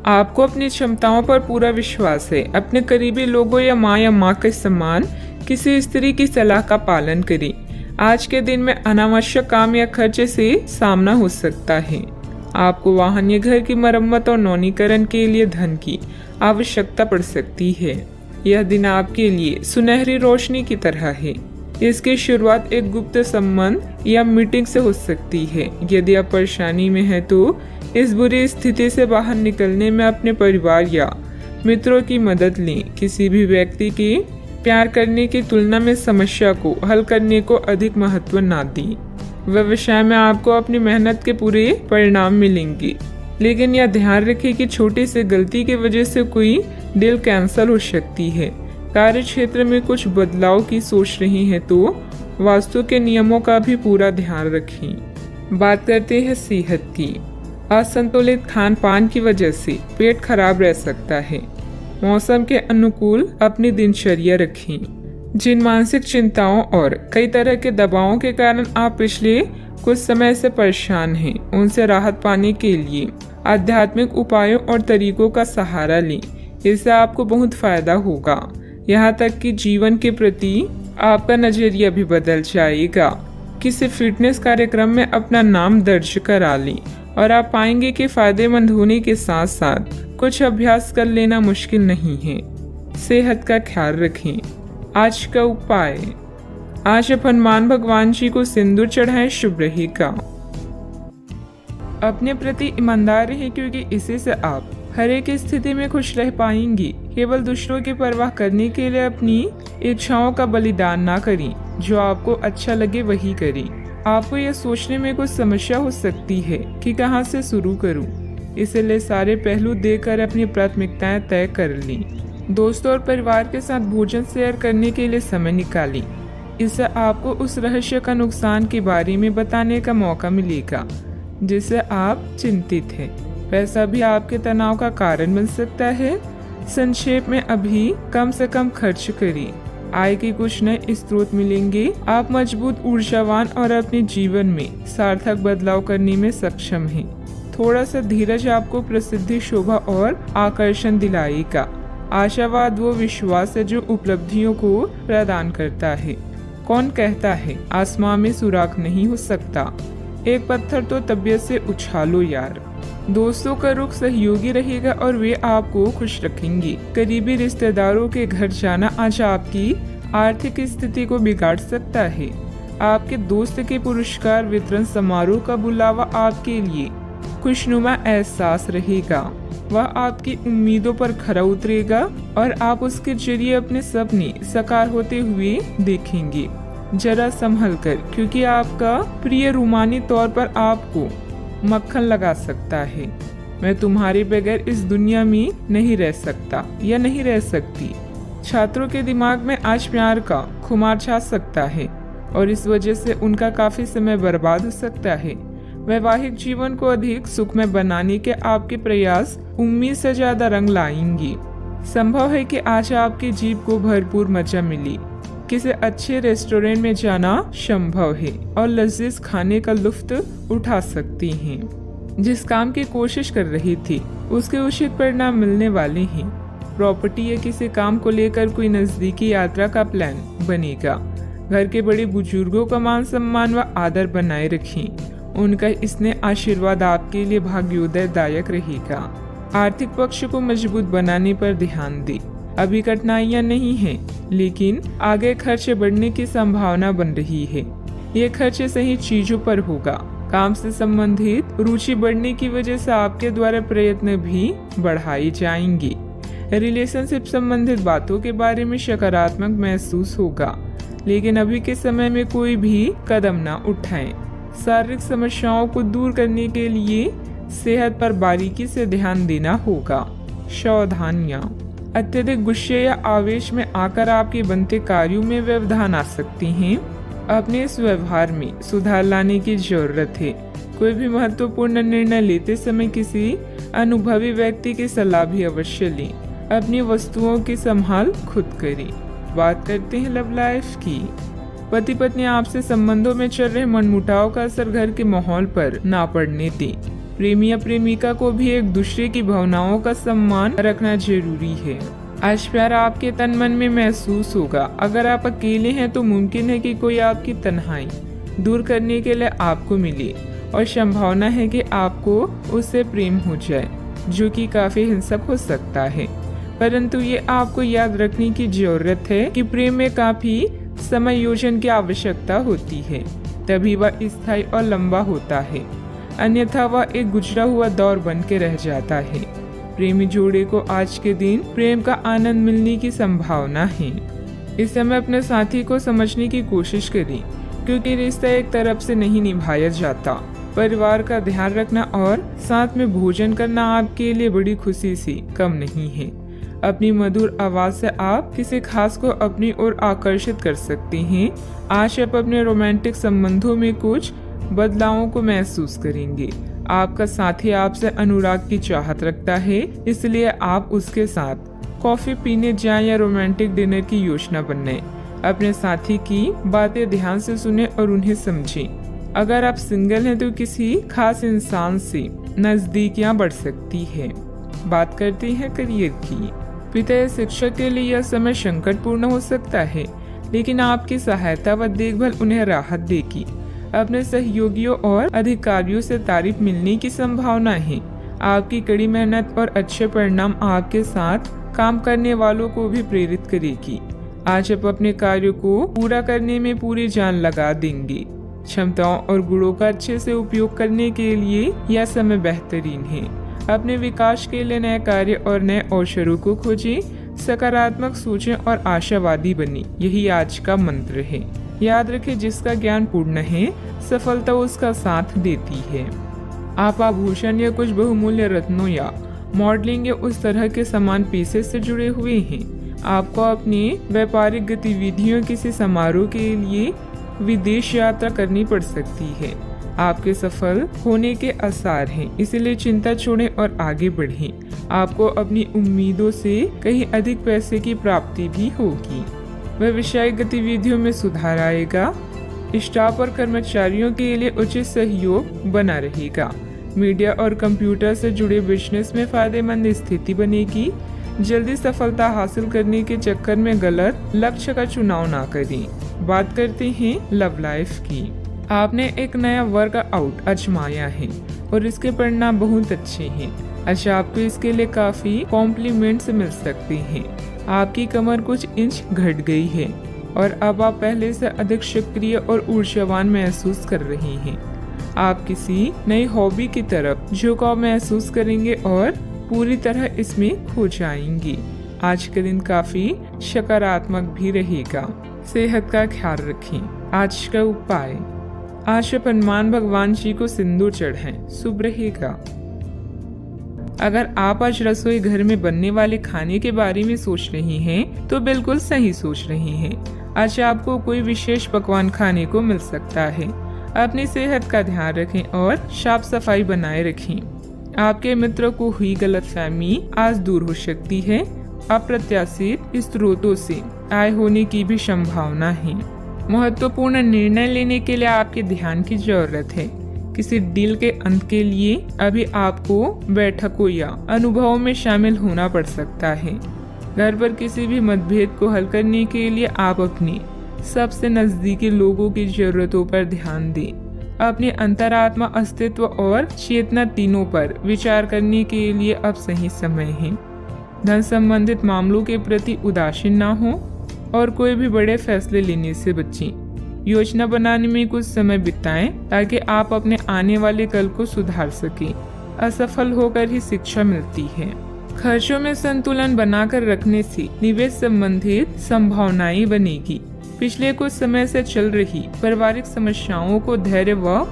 Speaker 1: आपको अपनी क्षमताओं पर पूरा विश्वास है। अपने करीबी लोगों या माँ के समान किसी स्त्री की सलाह का पालन करें। आज के दिन में अनावश्यक काम या खर्चे से सामना हो सकता है। आपको वाहन या घर की मरम्मत और नवीनीकरण के लिए धन की आवश्यकता पड़ सकती है। यह दिन आपके लिए सुनहरी रोशनी की तरह है। इसकी शुरुआत एक गुप्त संबंध या मीटिंग से हो सकती है। यदि आप परेशानी में हैं तो इस बुरी स्थिति से बाहर निकलने में अपने परिवार या मित्रों की मदद लें। किसी भी व्यक्ति की प्यार करने की तुलना में समस्या को हल करने को अधिक महत्व ना दें। व्यवसाय में आपको अपनी मेहनत के पूरे परिणाम मिलेंगे, लेकिन यह ध्यान रखें कि छोटी सी गलती की वजह से कोई डील कैंसिल हो सकती है। कार्य क्षेत्र में कुछ बदलाव की सोच रही हैं तो वास्तु के नियमों का भी पूरा ध्यान रखें। बात करते हैं सेहत की। असंतुलित खान पान की वजह से पेट खराब रह सकता है। मौसम के अनुकूल अपनी दिनचर्या रखें। जिन मानसिक चिंताओं और कई तरह के दबावों के कारण आप पिछले कुछ समय से परेशान हैं, उनसे राहत पाने के लिए आध्यात्मिक उपायों और तरीकों का सहारा लें। इससे आपको बहुत फायदा होगा। यहाँ तक कि जीवन के प्रति आपका नजरिया भी बदल जाएगा। किसी फिटनेस कार्यक्रम में अपना नाम दर्ज करा लें और आप पाएंगे कि फायदेमंद होने के साथ साथ कुछ अभ्यास कर लेना मुश्किल नहीं है। सेहत का ख्याल रखें। आज का उपाय, आज आप हनुमान भगवान जी को सिंदूर चढ़ाएं, शुभ रहेगा। अपने प्रति ईमानदार रहें, क्योंकि इसी से आप हर एक स्थिति में खुश रह पाएंगी। केवल दूसरों की परवाह करने के लिए अपनी इच्छाओं का बलिदान ना करें। जो आपको अच्छा लगे वही करें। आपको यह सोचने में कुछ समस्या हो सकती है कि कहां से शुरू करूं, इसलिए सारे पहलू देकर अपनी प्राथमिकताएं तय कर लें। दोस्तों और परिवार के साथ भोजन शेयर करने के लिए समय निकालें। इससे आपको उस रहस्य का नुकसान के बारे में बताने का मौका मिलेगा जिससे आप चिंतित हैं। पैसा भी आपके तनाव का कारण बन सकता है। संक्षेप में अभी कम से कम खर्च करिए। आय के कुछ नए स्रोत मिलेंगे। आप मजबूत, ऊर्जावान और अपने जीवन में सार्थक बदलाव करने में सक्षम हैं। थोड़ा सा धीरज आपको प्रसिद्धि, शोभा और आकर्षण दिलाएगा। आशावाद वो विश्वास है जो उपलब्धियों को प्रदान करता है। कौन कहता है आसमां में सुराख नहीं हो सकता, एक पत्थर तो तबीयत से उछालो यार। दोस्तों का रुख सहयोगी रहेगा और वे आपको खुश रखेंगे। करीबी रिश्तेदारों के घर जाना आज आपकी आर्थिक स्थिति को बिगाड़ सकता है। आपके दोस्त के पुरस्कार वितरण समारोह का बुलावा आपके लिए खुशनुमा एहसास रहेगा। वह आपकी उम्मीदों पर खरा उतरेगा और आप उसके जरिए अपने सपने साकार होते हुए देखेंगे। जरा संभल कर, क्योंकि आपका प्रिय रूमानी तौर पर आपको मक्खन लगा सकता है। मैं तुम्हारे बगैर इस दुनिया में नहीं रह सकता या नहीं रह सकती। छात्रों के दिमाग में आज प्यार का खुमार छा सकता है और इस वजह से उनका काफी समय बर्बाद हो सकता है। वैवाहिक जीवन को अधिक सुखमय बनाने के आपके प्रयास उम्मीद से ज्यादा रंग लाएंगे। संभव है कि आज आपकी जीभ को भरपूर मजा मिले। किसी अच्छे रेस्टोरेंट में जाना संभव है और लजीज खाने का लुत्फ उठा सकती हैं। जिस काम की कोशिश कर रही थी उसके उचित परिणाम मिलने वाले हैं। प्रॉपर्टी या किसी काम को लेकर कोई नजदीकी यात्रा का प्लान बनेगा। घर के बड़े बुजुर्गों का मान सम्मान व आदर बनाए रखें। उनका स्नेह आशीर्वाद आपके लिए भाग्योदयदायक रहेगा। आर्थिक पक्ष को मजबूत बनाने पर ध्यान दें। अभी कठिनाइयां नहीं हैं, लेकिन आगे खर्चे बढ़ने की संभावना बन रही है। ये खर्चे सही चीजों पर होगा। काम से संबंधित रुचि बढ़ने की वजह से आपके द्वारा प्रयत्न भी बढ़ाए जाएंगे। रिलेशनशिप संबंधित बातों के बारे में सकारात्मक महसूस होगा, लेकिन अभी के समय में कोई भी कदम न उठाएं। शारीरिक समस्याओं को दूर करने के लिए सेहत पर बारीकी से ध्यान देना होगा। सावधानियां, अत्यधिक गुस्से या आवेश में आकर आपके बनते कार्यों में व्यवधान आ सकती हैं। अपने इस व्यवहार में सुधार लाने की जरूरत है। कोई भी महत्वपूर्ण निर्णय लेते समय किसी अनुभवी व्यक्ति की सलाह भी अवश्य लें। अपनी वस्तुओं की संभाल खुद करें। बात करते हैं लव लाइफ की। पति पत्नी आपसे संबंधों में चल रहे मनमुटाव का असर घर के माहौल पर ना पड़ने दें। प्रेमी या प्रेमिका को भी एक दूसरे की भावनाओं का सम्मान रखना जरूरी है। आज प्यार आपके तन मन में महसूस होगा। अगर आप अकेले हैं तो मुमकिन है कि कोई आपकी तन्हाई दूर करने के लिए आपको मिले और संभावना है कि आपको उससे प्रेम हो जाए, जो कि काफी हिंसक हो सकता है। परंतु ये आपको याद रखने की जरूरत है कि प्रेम में काफी समायोजन की आवश्यकता होती है, तभी वह स्थायी और लंबा होता है। अन्यथा वह एक गुजरा हुआ दौर बन के रह जाता है। प्रेमी जोड़े को आज के दिन प्रेम का आनंद मिलने की संभावना है। इस समय अपने साथी को समझने की कोशिश करें, क्योंकि रिश्ता एक तरफ से नहीं निभाया जाता। परिवार का ध्यान रखना और साथ में भोजन करना आपके लिए बड़ी खुशी से कम नहीं है। अपनी मधुर आवाज से आप किसी खास को अपनी ओर आकर्षित कर सकते हैं। आज आप अपने रोमांटिक संबंधों में कुछ बदलावों को महसूस करेंगे। आपका साथी आपसे अनुराग की चाहत रखता है, इसलिए आप उसके साथ कॉफी पीने जाएं या रोमांटिक डिनर की योजना बनाएं। अपने साथी की बातें ध्यान से सुने और उन्हें समझें। अगर आप सिंगल हैं तो किसी खास इंसान से नजदीकियां बढ़ सकती है। बात करते हैं करियर की। पिता या शिक्षक के लिए यह समय संकटपूर्ण हो सकता है, लेकिन आपकी सहायता व देखभाल उन्हें राहत देगी। अपने सहयोगियों और अधिकारियों से तारीफ मिलने की संभावना है। आपकी कड़ी मेहनत और अच्छे परिणाम आपके साथ काम करने वालों को भी प्रेरित करेगी। आज आप अपने कार्यों को पूरा करने में पूरी जान लगा देंगे। क्षमताओं और गुणों का अच्छे से उपयोग करने के लिए यह समय बेहतरीन है। अपने विकास के लिए नए कार्य और नए अवसरों को खोजें। सकारात्मक सोचें और आशावादी बने, यही आज का मंत्र है। याद रखें, जिसका ज्ञान पूर्ण है सफलता उसका साथ देती है। आप आभूषण या कुछ बहुमूल्य रत्नों या मॉडलिंग या उस तरह के समान पेशे से जुड़े हुए हैं। आपको अपनी व्यापारिक गतिविधियों किसी समारोह के लिए विदेश यात्रा करनी पड़ सकती है। आपके सफल होने के आसार हैं, इसलिए चिंता छोड़ें और आगे बढ़ें। आपको अपनी उम्मीदों से कहीं अधिक पैसे की प्राप्ति भी होगी। व्यवसायिक गतिविधियों में सुधार आएगा। स्टाफ और कर्मचारियों के लिए उचित सहयोग बना रहेगा। मीडिया और कंप्यूटर से जुड़े बिजनेस में फायदेमंद स्थिति बनेगी। जल्दी सफलता हासिल करने के चक्कर में गलत लक्ष्य का चुनाव ना करें। बात करते हैं लव लाइफ की। आपने एक नया वर्कआउट आजमाया है और इसके परिणाम बहुत अच्छे हैं। अच्छा, आपको इसके लिए काफी कॉम्प्लीमेंट्स मिल सकते हैं। आपकी कमर कुछ इंच घट गई है और अब आप पहले से अधिक सक्रिय और ऊर्जावान महसूस कर रहे हैं। आप किसी नई हॉबी की तरफ झुकाव महसूस करेंगे और पूरी तरह इसमें खो जाएंगे। आज का दिन काफी सकारात्मक भी रहेगा। सेहत का ख्याल रखें। आज का उपाय, आज आप हनुमान भगवान जी को सिंदूर चढ़ाएं, शुभ रहेगा। अगर आप आज रसोई घर में बनने वाले खाने के बारे में सोच रही हैं, तो बिल्कुल सही सोच रही हैं। आज आपको कोई विशेष पकवान खाने को मिल सकता है। अपनी सेहत का ध्यान रखें और साफ सफाई बनाए रखें। आपके मित्रों को हुई गलतफहमी आज दूर हो सकती है। अप्रत्याशित स्रोतों से आय होने की भी संभावना है। महत्वपूर्ण निर्णय लेने के लिए आपके ध्यान की जरूरत है। किसी डील के अंत के लिए अभी आपको बैठकों या अनुभवों में शामिल होना पड़ सकता है। घर पर किसी भी मतभेद को हल करने के लिए आप अपने सबसे नजदीकी लोगों की जरूरतों पर ध्यान दें। अपने अंतरात्मा, अस्तित्व और चेतना तीनों पर विचार करने के लिए अब सही समय है। धन संबंधित मामलों के प्रति उदासीन ना हो और कोई भी बड़े फैसले लेने से बचें। योजना बनाने में कुछ समय बिताएं ताकि आप अपने आने वाले कल को सुधार सकें। असफल होकर ही शिक्षा मिलती है। खर्चों में संतुलन बनाकर रखने से निवेश संबंधित संभावनाएं बनेगी। पिछले कुछ समय से चल रही पारिवारिक समस्याओं को धैर्य व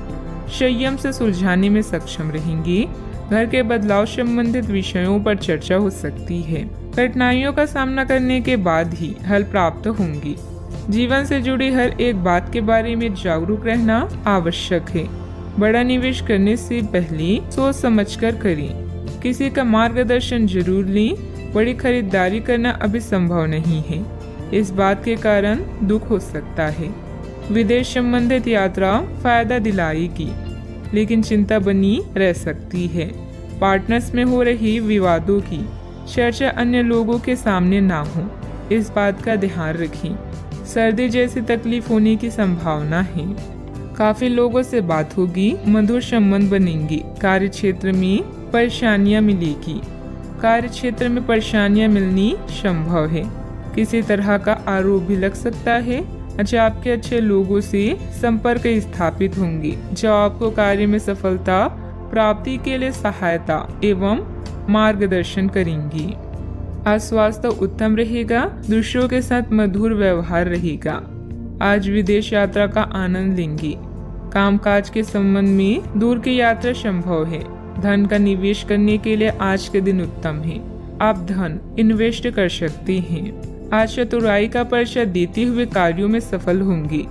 Speaker 1: संयम से सुलझाने में सक्षम रहेंगे। घर के बदलाव संबंधित विषयों पर चर्चा हो सकती है। कठिनाइयों का सामना करने के बाद ही हल प्राप्त होंगी। जीवन से जुड़ी हर एक बात के बारे में जागरूक रहना आवश्यक है। बड़ा निवेश करने से पहले सोच समझकर करें। किसी का मार्गदर्शन जरूर लें। बड़ी खरीदारी करना अभी संभव नहीं है। इस बात के कारण दुख हो सकता है। विदेश संबंधित यात्रा फायदा दिलाएगी, लेकिन चिंता बनी रह सकती है। पार्टनर्स में हो रही विवादों की चर्चा अन्य लोगों के सामने ना हो, इस बात का ध्यान रखें। सर्दी जैसी तकलीफ होने की संभावना है। काफी लोगों से बात होगी, मधुर संबंध बनेंगे। कार्य क्षेत्र में परेशानियां मिलेगी। कार्य क्षेत्र में परेशानियां मिलनी संभव है। किसी तरह का आरोप भी लग सकता है। आपके अच्छे लोगों से संपर्क स्थापित होंगे, जो आपको कार्य में सफलता प्राप्ति के लिए सहायता एवं मार्गदर्शन करेंगी। आज स्वास्थ्य उत्तम रहेगा। दूसरों के साथ मधुर व्यवहार रहेगा। आज विदेश यात्रा का आनंद लेंगे। कामकाज के संबंध में दूर की यात्रा संभव है। धन का निवेश करने के लिए आज के दिन उत्तम है। आप धन इन्वेस्ट कर सकते हैं। आज चतुराई का परिचय देते हुए कार्यों में सफल होंगे।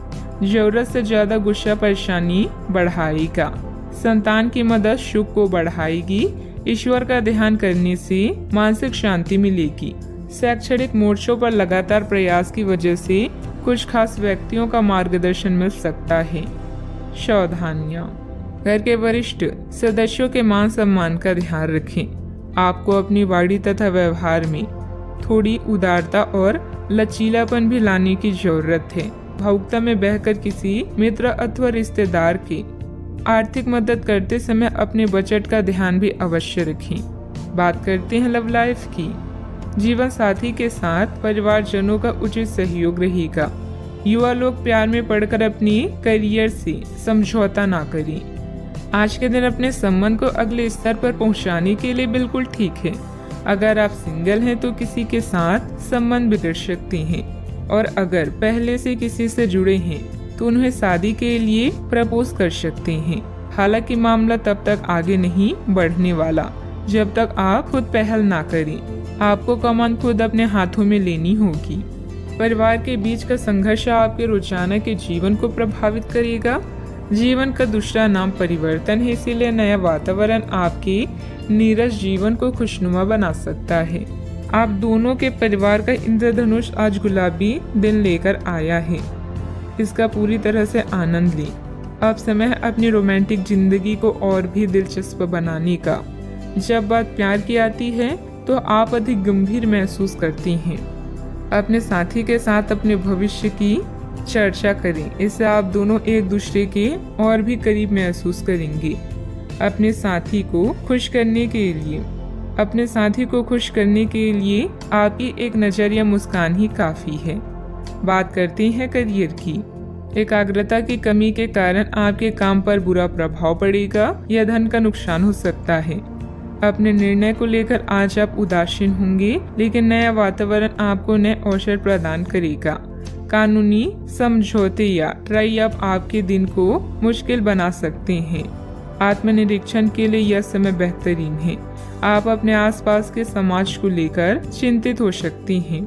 Speaker 1: जरूरत से ज्यादा गुस्सा परेशानी बढ़ाएगा। संतान की मदद सुख को बढ़ाएगी। ईश्वर का ध्यान करने से मानसिक शांति मिलेगी। शैक्षणिक मोर्चों पर लगातार प्रयास की वजह से कुछ खास व्यक्तियों का मार्गदर्शन मिल सकता है। सावधानियां। घर के वरिष्ठ सदस्यों के मान सम्मान का ध्यान रखें। आपको अपनी वाणी तथा व्यवहार में थोड़ी उदारता और लचीलापन भी लाने की जरूरत है। भावुकता में बहकर किसी मित्र अथवा रिश्तेदार की आर्थिक मदद करते समय अपने बजट का ध्यान भी अवश्य रखें। बात करते हैं लव लाइफ की। जीवन साथी के साथ परिवारजनों का उचित सहयोग रहेगा। युवा लोग प्यार में पड़कर अपनी करियर से समझौता ना करें। आज के दिन अपने संबंध को अगले स्तर पर पहुंचाने के लिए बिल्कुल ठीक है। अगर आप सिंगल हैं तो किसी के साथ संबंध बिगड़ सकते हैं, और अगर पहले से किसी से जुड़े हैं तो उन्हें शादी के लिए प्रपोज कर सकते हैं। हालांकि मामला तब तक आगे नहीं बढ़ने वाला जब तक आप खुद पहल ना करें। आपको कमान खुद अपने हाथों में लेनी होगी। परिवार के बीच का संघर्ष आपके रोजाना के जीवन को प्रभावित करेगा। जीवन का दूसरा नाम परिवर्तन है, इसीलिए नया वातावरण आपके नीरस जीवन को खुशनुमा बना सकता है। आप दोनों के परिवार का इंद्रधनुष आज गुलाबी दिन लेकर आया है। इसका पूरी तरह से आनंद लें। अब समय है अपनी रोमांटिक जिंदगी को और भी दिलचस्प बनाने का। जब बात प्यार की आती है तो आप अधिक गंभीर महसूस करती हैं। अपने साथी के साथ अपने भविष्य की चर्चा करें। इससे आप दोनों एक दूसरे के और भी करीब महसूस करेंगे। अपने साथी को खुश करने के लिए आपकी एक नजर या मुस्कान ही काफी है। बात करते हैं करियर की। एकाग्रता की कमी के कारण आपके काम पर बुरा प्रभाव पड़ेगा या धन का नुकसान हो सकता है। अपने निर्णय को लेकर आज आप उदासीन होंगे, लेकिन नया वातावरण आपको नए अवसर प्रदान करेगा। कानूनी समझौते या ट्राई अप आपके दिन को मुश्किल बना सकते हैं। आत्मनिरीक्षण के लिए यह समय बेहतरीन है। आप अपने आसपास के समाज को लेकर चिंतित हो सकती हैं,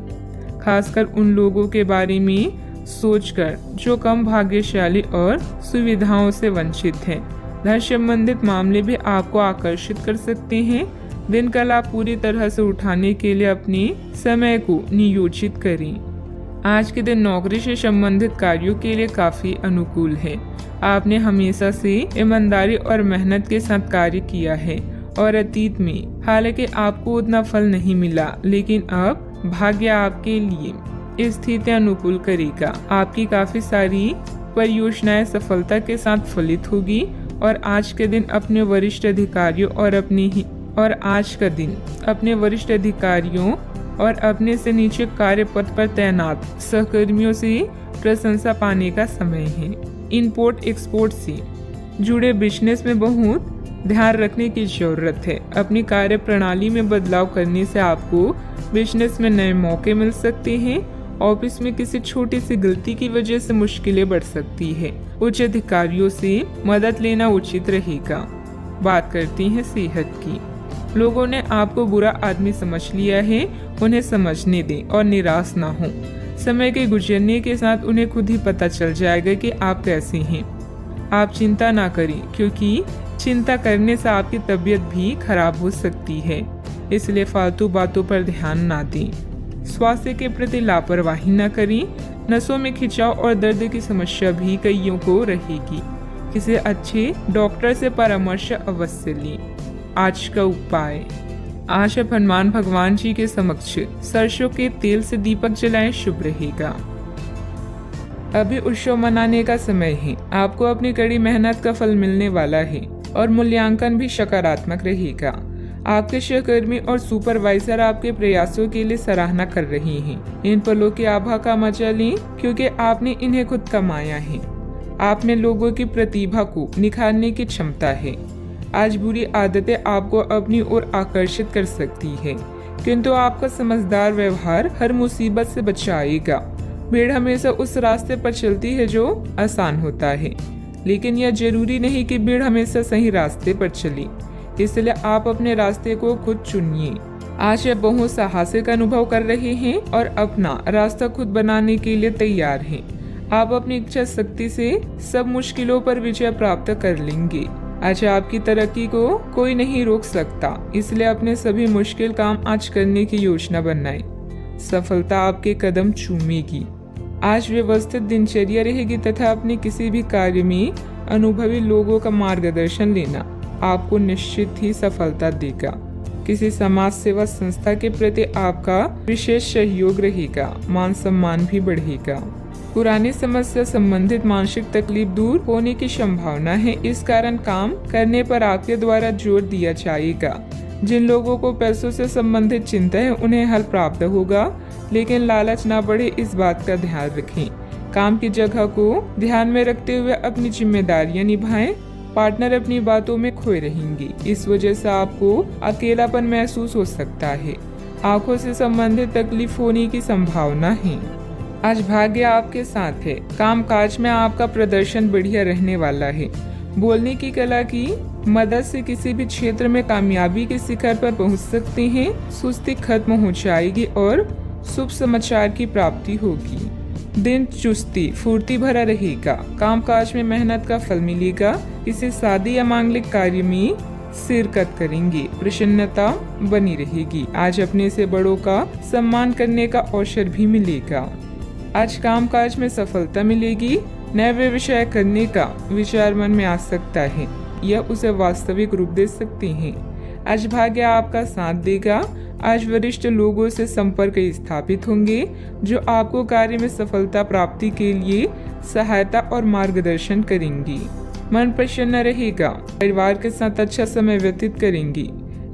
Speaker 1: खासकर उन लोगों के बारे में सोचकर जो कम भाग्यशाली और सुविधाओं से वंचित हैं। धन संबंधित मामले भी आपको आकर्षित कर सकते हैं। दिन का लाभ पूरी तरह से उठाने के लिए अपने समय को नियोजित करें। आज के दिन नौकरी से संबंधित कार्यों के लिए काफी अनुकूल है। आपने हमेशा से ईमानदारी और मेहनत के साथ कार्य किया है और अतीत में हालांकि आपको उतना फल नहीं मिला, लेकिन अब भाग्य आपके लिए स्थितियां अनुकूल करेगा। आपकी काफी सारी परियोजनाएं सफलता के साथ फलित होगी और आज के दिन अपने वरिष्ठ अधिकारियों और अपने से नीचे कार्य पद पर तैनात सहकर्मियों से प्रशंसा पाने का समय है। इंपोर्ट एक्सपोर्ट से जुड़े बिजनेस में बहुत ध्यान रखने की जरूरत है। अपनी कार्य प्रणाली में बदलाव करने से आपको बिजनेस में नए मौके मिल सकते हैं। ऑफिस में किसी छोटी सी गलती की वजह से मुश्किलें बढ़ सकती है। उच्च अधिकारियों से मदद लेना उचित रहेगा। बात करती हैं सेहत की। लोगों ने आपको बुरा आदमी समझ लिया है, उन्हें समझने दें और निराश ना हो। समय के गुजरने के साथ उन्हें खुद ही पता चल जाएगा कि आप कैसे हैं। आप चिंता ना करें, क्योंकि चिंता करने से आपकी तबीयत भी खराब हो सकती है, इसलिए फालतू बातों पर ध्यान ना दें। स्वास्थ्य के प्रति लापरवाही न करें। नसों में खिंचाव और दर्द की समस्या भी कईयों को रहेगी। किसी अच्छे डॉक्टर से परामर्श अवश्य लें। आज का उपाय, आज आप हनुमान भगवान जी के समक्ष सरसों के तेल से दीपक जलाएं, शुभ रहेगा। अभी उत्सव मनाने का समय है। आपको अपनी कड़ी मेहनत का फल मिलने वाला है और मूल्यांकन भी सकारात्मक रहेगा। आपके सहकर्मी और सुपरवाइजर आपके प्रयासों के लिए सराहना कर रहे हैं। इन पलों की आभा का मजा लें, क्योंकि आपने इन्हें खुद कमाया है। आप में लोगों की प्रतिभा को निखारने की क्षमता है। आज बुरी आदतें आपको अपनी ओर आकर्षित कर सकती है, किंतु आपका समझदार व्यवहार हर मुसीबत से बचाएगा। भीड़ हमेशा उस रास्ते पर चलती है जो आसान होता है, लेकिन यह जरूरी नहीं कि भीड़ हमेशा सही रास्ते पर चले। इसलिए आप अपने रास्ते को खुद चुनिए। आज आप बहुत साहसिक अनुभव कर रहे हैं और अपना रास्ता खुद बनाने के लिए तैयार हैं। आप अपनी इच्छा शक्ति से सब मुश्किलों पर विजय प्राप्त कर लेंगे। आज आपकी तरक्की को कोई नहीं रोक सकता, इसलिए अपने सभी मुश्किल काम आज करने की योजना बनाएं। सफलता आपके कदम चूमेगी। आज व्यवस्थित दिनचर्या रहेगी तथा अपने किसी भी कार्य में अनुभवी लोगों का मार्गदर्शन लेना आपको निश्चित ही सफलता देगा। किसी समाज सेवा संस्था के प्रति आपका विशेष सहयोग रहेगा। मान सम्मान भी बढ़ेगा। पुरानी समस्या संबंधित मानसिक तकलीफ दूर होने की संभावना है। इस कारण काम करने पर आपके द्वारा जोर दिया जाएगा। जिन लोगों को पैसों से संबंधित चिंता है उन्हें हल प्राप्त होगा, लेकिन लालच ना बढ़े, इस बात का ध्यान रखें। काम की जगह को ध्यान में रखते हुए अपनी जिम्मेदारियां निभाएं। पार्टनर अपनी बातों में खोए रहेंगे, इस वजह से आपको अकेलापन महसूस हो सकता है। आंखों से संबंधित तकलीफ होने की संभावना है। आज भाग्य आपके साथ है। काम काज में आपका प्रदर्शन बढ़िया रहने वाला है। बोलने की कला की मदद से किसी भी क्षेत्र में कामयाबी के शिखर पर पहुंच सकते हैं। सुस्ती खत्म हो जाएगी और शुभ समाचार की प्राप्ति होगी। दिन चुस्ती फुर्ती भरा रहेगा। कामकाज में मेहनत का फल मिलेगा। किसी शादी या मांगलिक कार्य में शिरकत करेंगे। प्रसन्नता बनी रहेगी। आज अपने से बड़ों का सम्मान करने का अवसर भी मिलेगा। आज कामकाज में सफलता मिलेगी। नए व्यवसाय करने का विचार मन में आ सकता है। यह उसे वास्तविक रूप दे सकते हैं। आज भाग्य आपका साथ देगा। आज वरिष्ठ लोगों से संपर्क स्थापित होंगे, जो आपको कार्य में सफलता प्राप्ति के लिए सहायता और मार्गदर्शन करेंगी। मन प्रसन्न रहेगा। परिवार के साथ अच्छा समय व्यतीत करेंगे।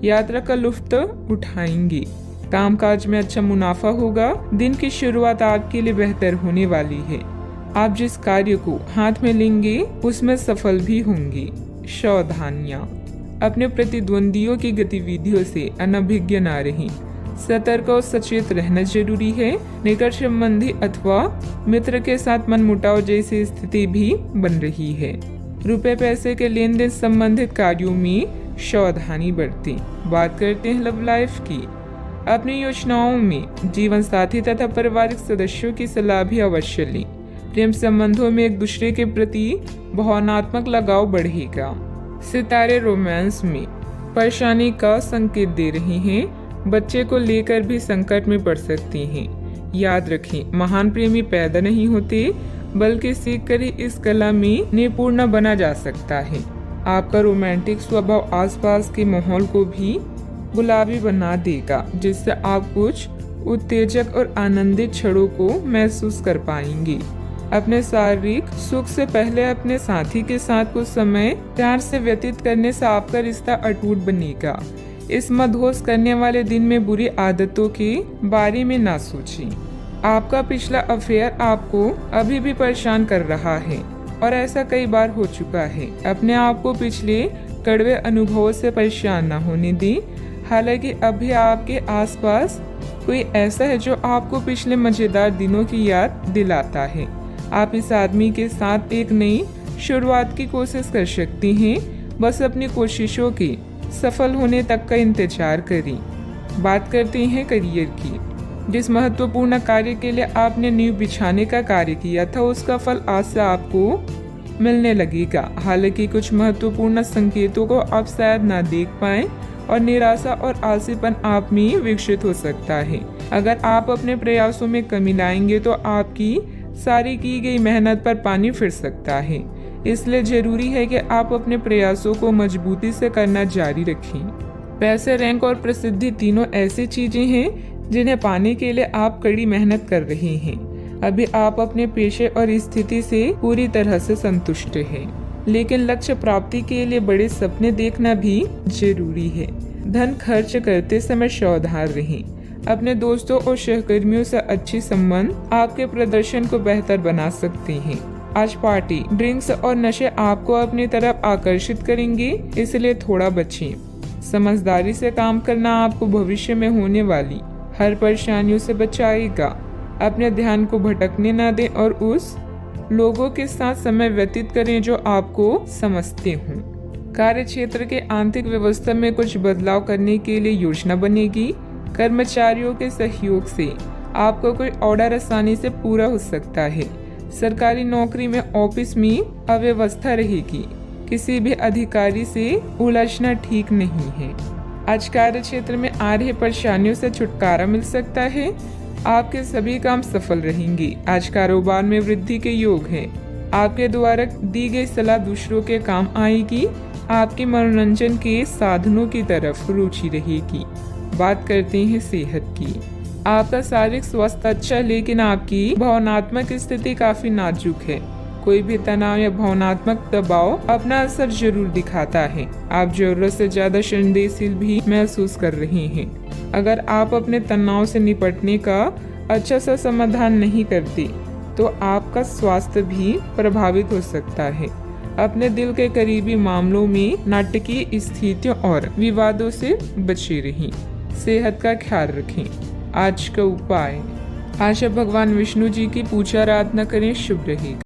Speaker 1: यात्रा का लुत्फ उठाएंगे। कामकाज में अच्छा मुनाफा होगा। दिन की शुरुआत आपके लिए बेहतर होने वाली है। आप जिस कार्य को हाथ में लेंगे उसमें सफल भी होंगे। सावधानियां, अपने प्रतिद्वंदियों की गतिविधियों से अनभिज्ञ न रहें। सतर्क और सचेत रहना जरूरी है। निकट संबंधी अथवा मित्र के साथ मनमुटाव जैसी स्थिति भी बन रही है। रुपए पैसे के लेन देन संबंधित कार्यों में सावधानी बरतें। बात करते हैं लव लाइफ की। अपनी योजनाओं में जीवन साथी तथा पारिवारिक सदस्यों की सलाह भी अवश्य लें। प्रेम संबंधों में एक दूसरे के प्रति भावनात्मक लगाव बढ़ेगा। सितारे रोमांस में परेशानी का संकेत दे रहे हैं। बच्चे को लेकर भी संकट में पड़ सकते हैं। याद रखें, महान प्रेमी पैदा नहीं होते, बल्कि सीख कर ही इस कला में निपुण बना जा सकता है। आपका रोमांटिक स्वभाव आसपास के माहौल को भी गुलाबी बना देगा, जिससे आप कुछ उत्तेजक और आनंदित क्षणों को महसूस कर पाएंगे। अपने शारीरिक सुख से पहले अपने साथी के साथ कुछ समय प्यार से व्यतीत करने से आपका रिश्ता अटूट बनेगा। इस मदहोश करने वाले दिन में बुरी आदतों के बारे में ना सोचें। आपका पिछला अफेयर आपको अभी भी परेशान कर रहा है और ऐसा कई बार हो चुका है। अपने आप को पिछले कड़वे अनुभवों से परेशान न होने दें। हालांकि अभी आपके आसपास कोई ऐसा है जो आपको पिछले मजेदार दिनों की याद दिलाता है। आप इस आदमी के साथ एक नई शुरुआत की कोशिश कर सकती हैं। बस अपनी कोशिशों के सफल होने तक का इंतजार करें। बात करते हैं करियर की। जिस महत्वपूर्ण कार्य के लिए आपने नींव बिछाने का कार्य किया था, उसका फल आज से आपको मिलने लगेगा। हालांकि कुछ महत्वपूर्ण संकेतों को आप शायद ना देख पाएं और निराशा और आलसीपन आप में विकसित हो सकता है। अगर आप अपने प्रयासों में कमी लाएंगे तो आपकी सारी की गई मेहनत पर पानी फिर सकता है। इसलिए जरूरी है कि आप अपने प्रयासों को मजबूती से करना जारी रखें। पैसे, रैंक और प्रसिद्धि तीनों ऐसी चीजें हैं जिन्हें पाने के लिए आप कड़ी मेहनत कर रहे हैं। अभी आप अपने पेशे और स्थिति से पूरी तरह से संतुष्ट हैं, लेकिन लक्ष्य प्राप्ति के लिए बड़े सपने देखना भी जरूरी है। धन खर्च करते समय सावधान रहें। अपने दोस्तों और सहकर्मियों से अच्छी संबंध आपके प्रदर्शन को बेहतर बना सकते हैं। आज पार्टी, ड्रिंक्स और नशे आपको अपनी तरफ आकर्षित करेंगे, इसलिए थोड़ा बचें। समझदारी से काम करना आपको भविष्य में होने वाली हर परेशानियों से बचाएगा। अपने ध्यान को भटकने न दें और उस लोगों के साथ समय व्यतीत करें जो आपको समझते हों। कार्य क्षेत्र के आंतरिक व्यवस्था में कुछ बदलाव करने के लिए योजना बनेगी। कर्मचारियों के सहयोग से आपको कोई ऑर्डर आसानी से पूरा हो सकता है। सरकारी नौकरी में ऑफिस में अव्यवस्था रहेगी। किसी भी अधिकारी से उलझना ठीक नहीं है। आज कार्य क्षेत्र में आ रही परेशानियों से छुटकारा मिल सकता है। आपके सभी काम सफल रहेंगे। आज कारोबार में वृद्धि के योग है। आपके द्वारा दी गई सलाह दूसरों के काम आएगी। आपकी मनोरंजन के साधनों की तरफ रुचि रहेगी। बात करते हैं सेहत की। आपका शारीरिक स्वास्थ्य अच्छा, लेकिन आपकी भावनात्मक स्थिति काफी नाजुक है। कोई भी तनाव या भावनात्मक दबाव अपना असर जरूर दिखाता है। आप जरूरत से ज्यादा संवेदनशील भी महसूस कर रहे हैं। अगर आप अपने तनाव से निपटने का अच्छा सा समाधान नहीं करते तो आपका स्वास्थ्य भी प्रभावित हो सकता है। अपने दिल के करीबी मामलों में नाटकीय स्थितियों और विवादों से बचे रहें। सेहत का ख्याल रखें। आज का उपाय, आशा भगवान विष्णु जी की पूजा आराधना करें, शुभ रहेगा।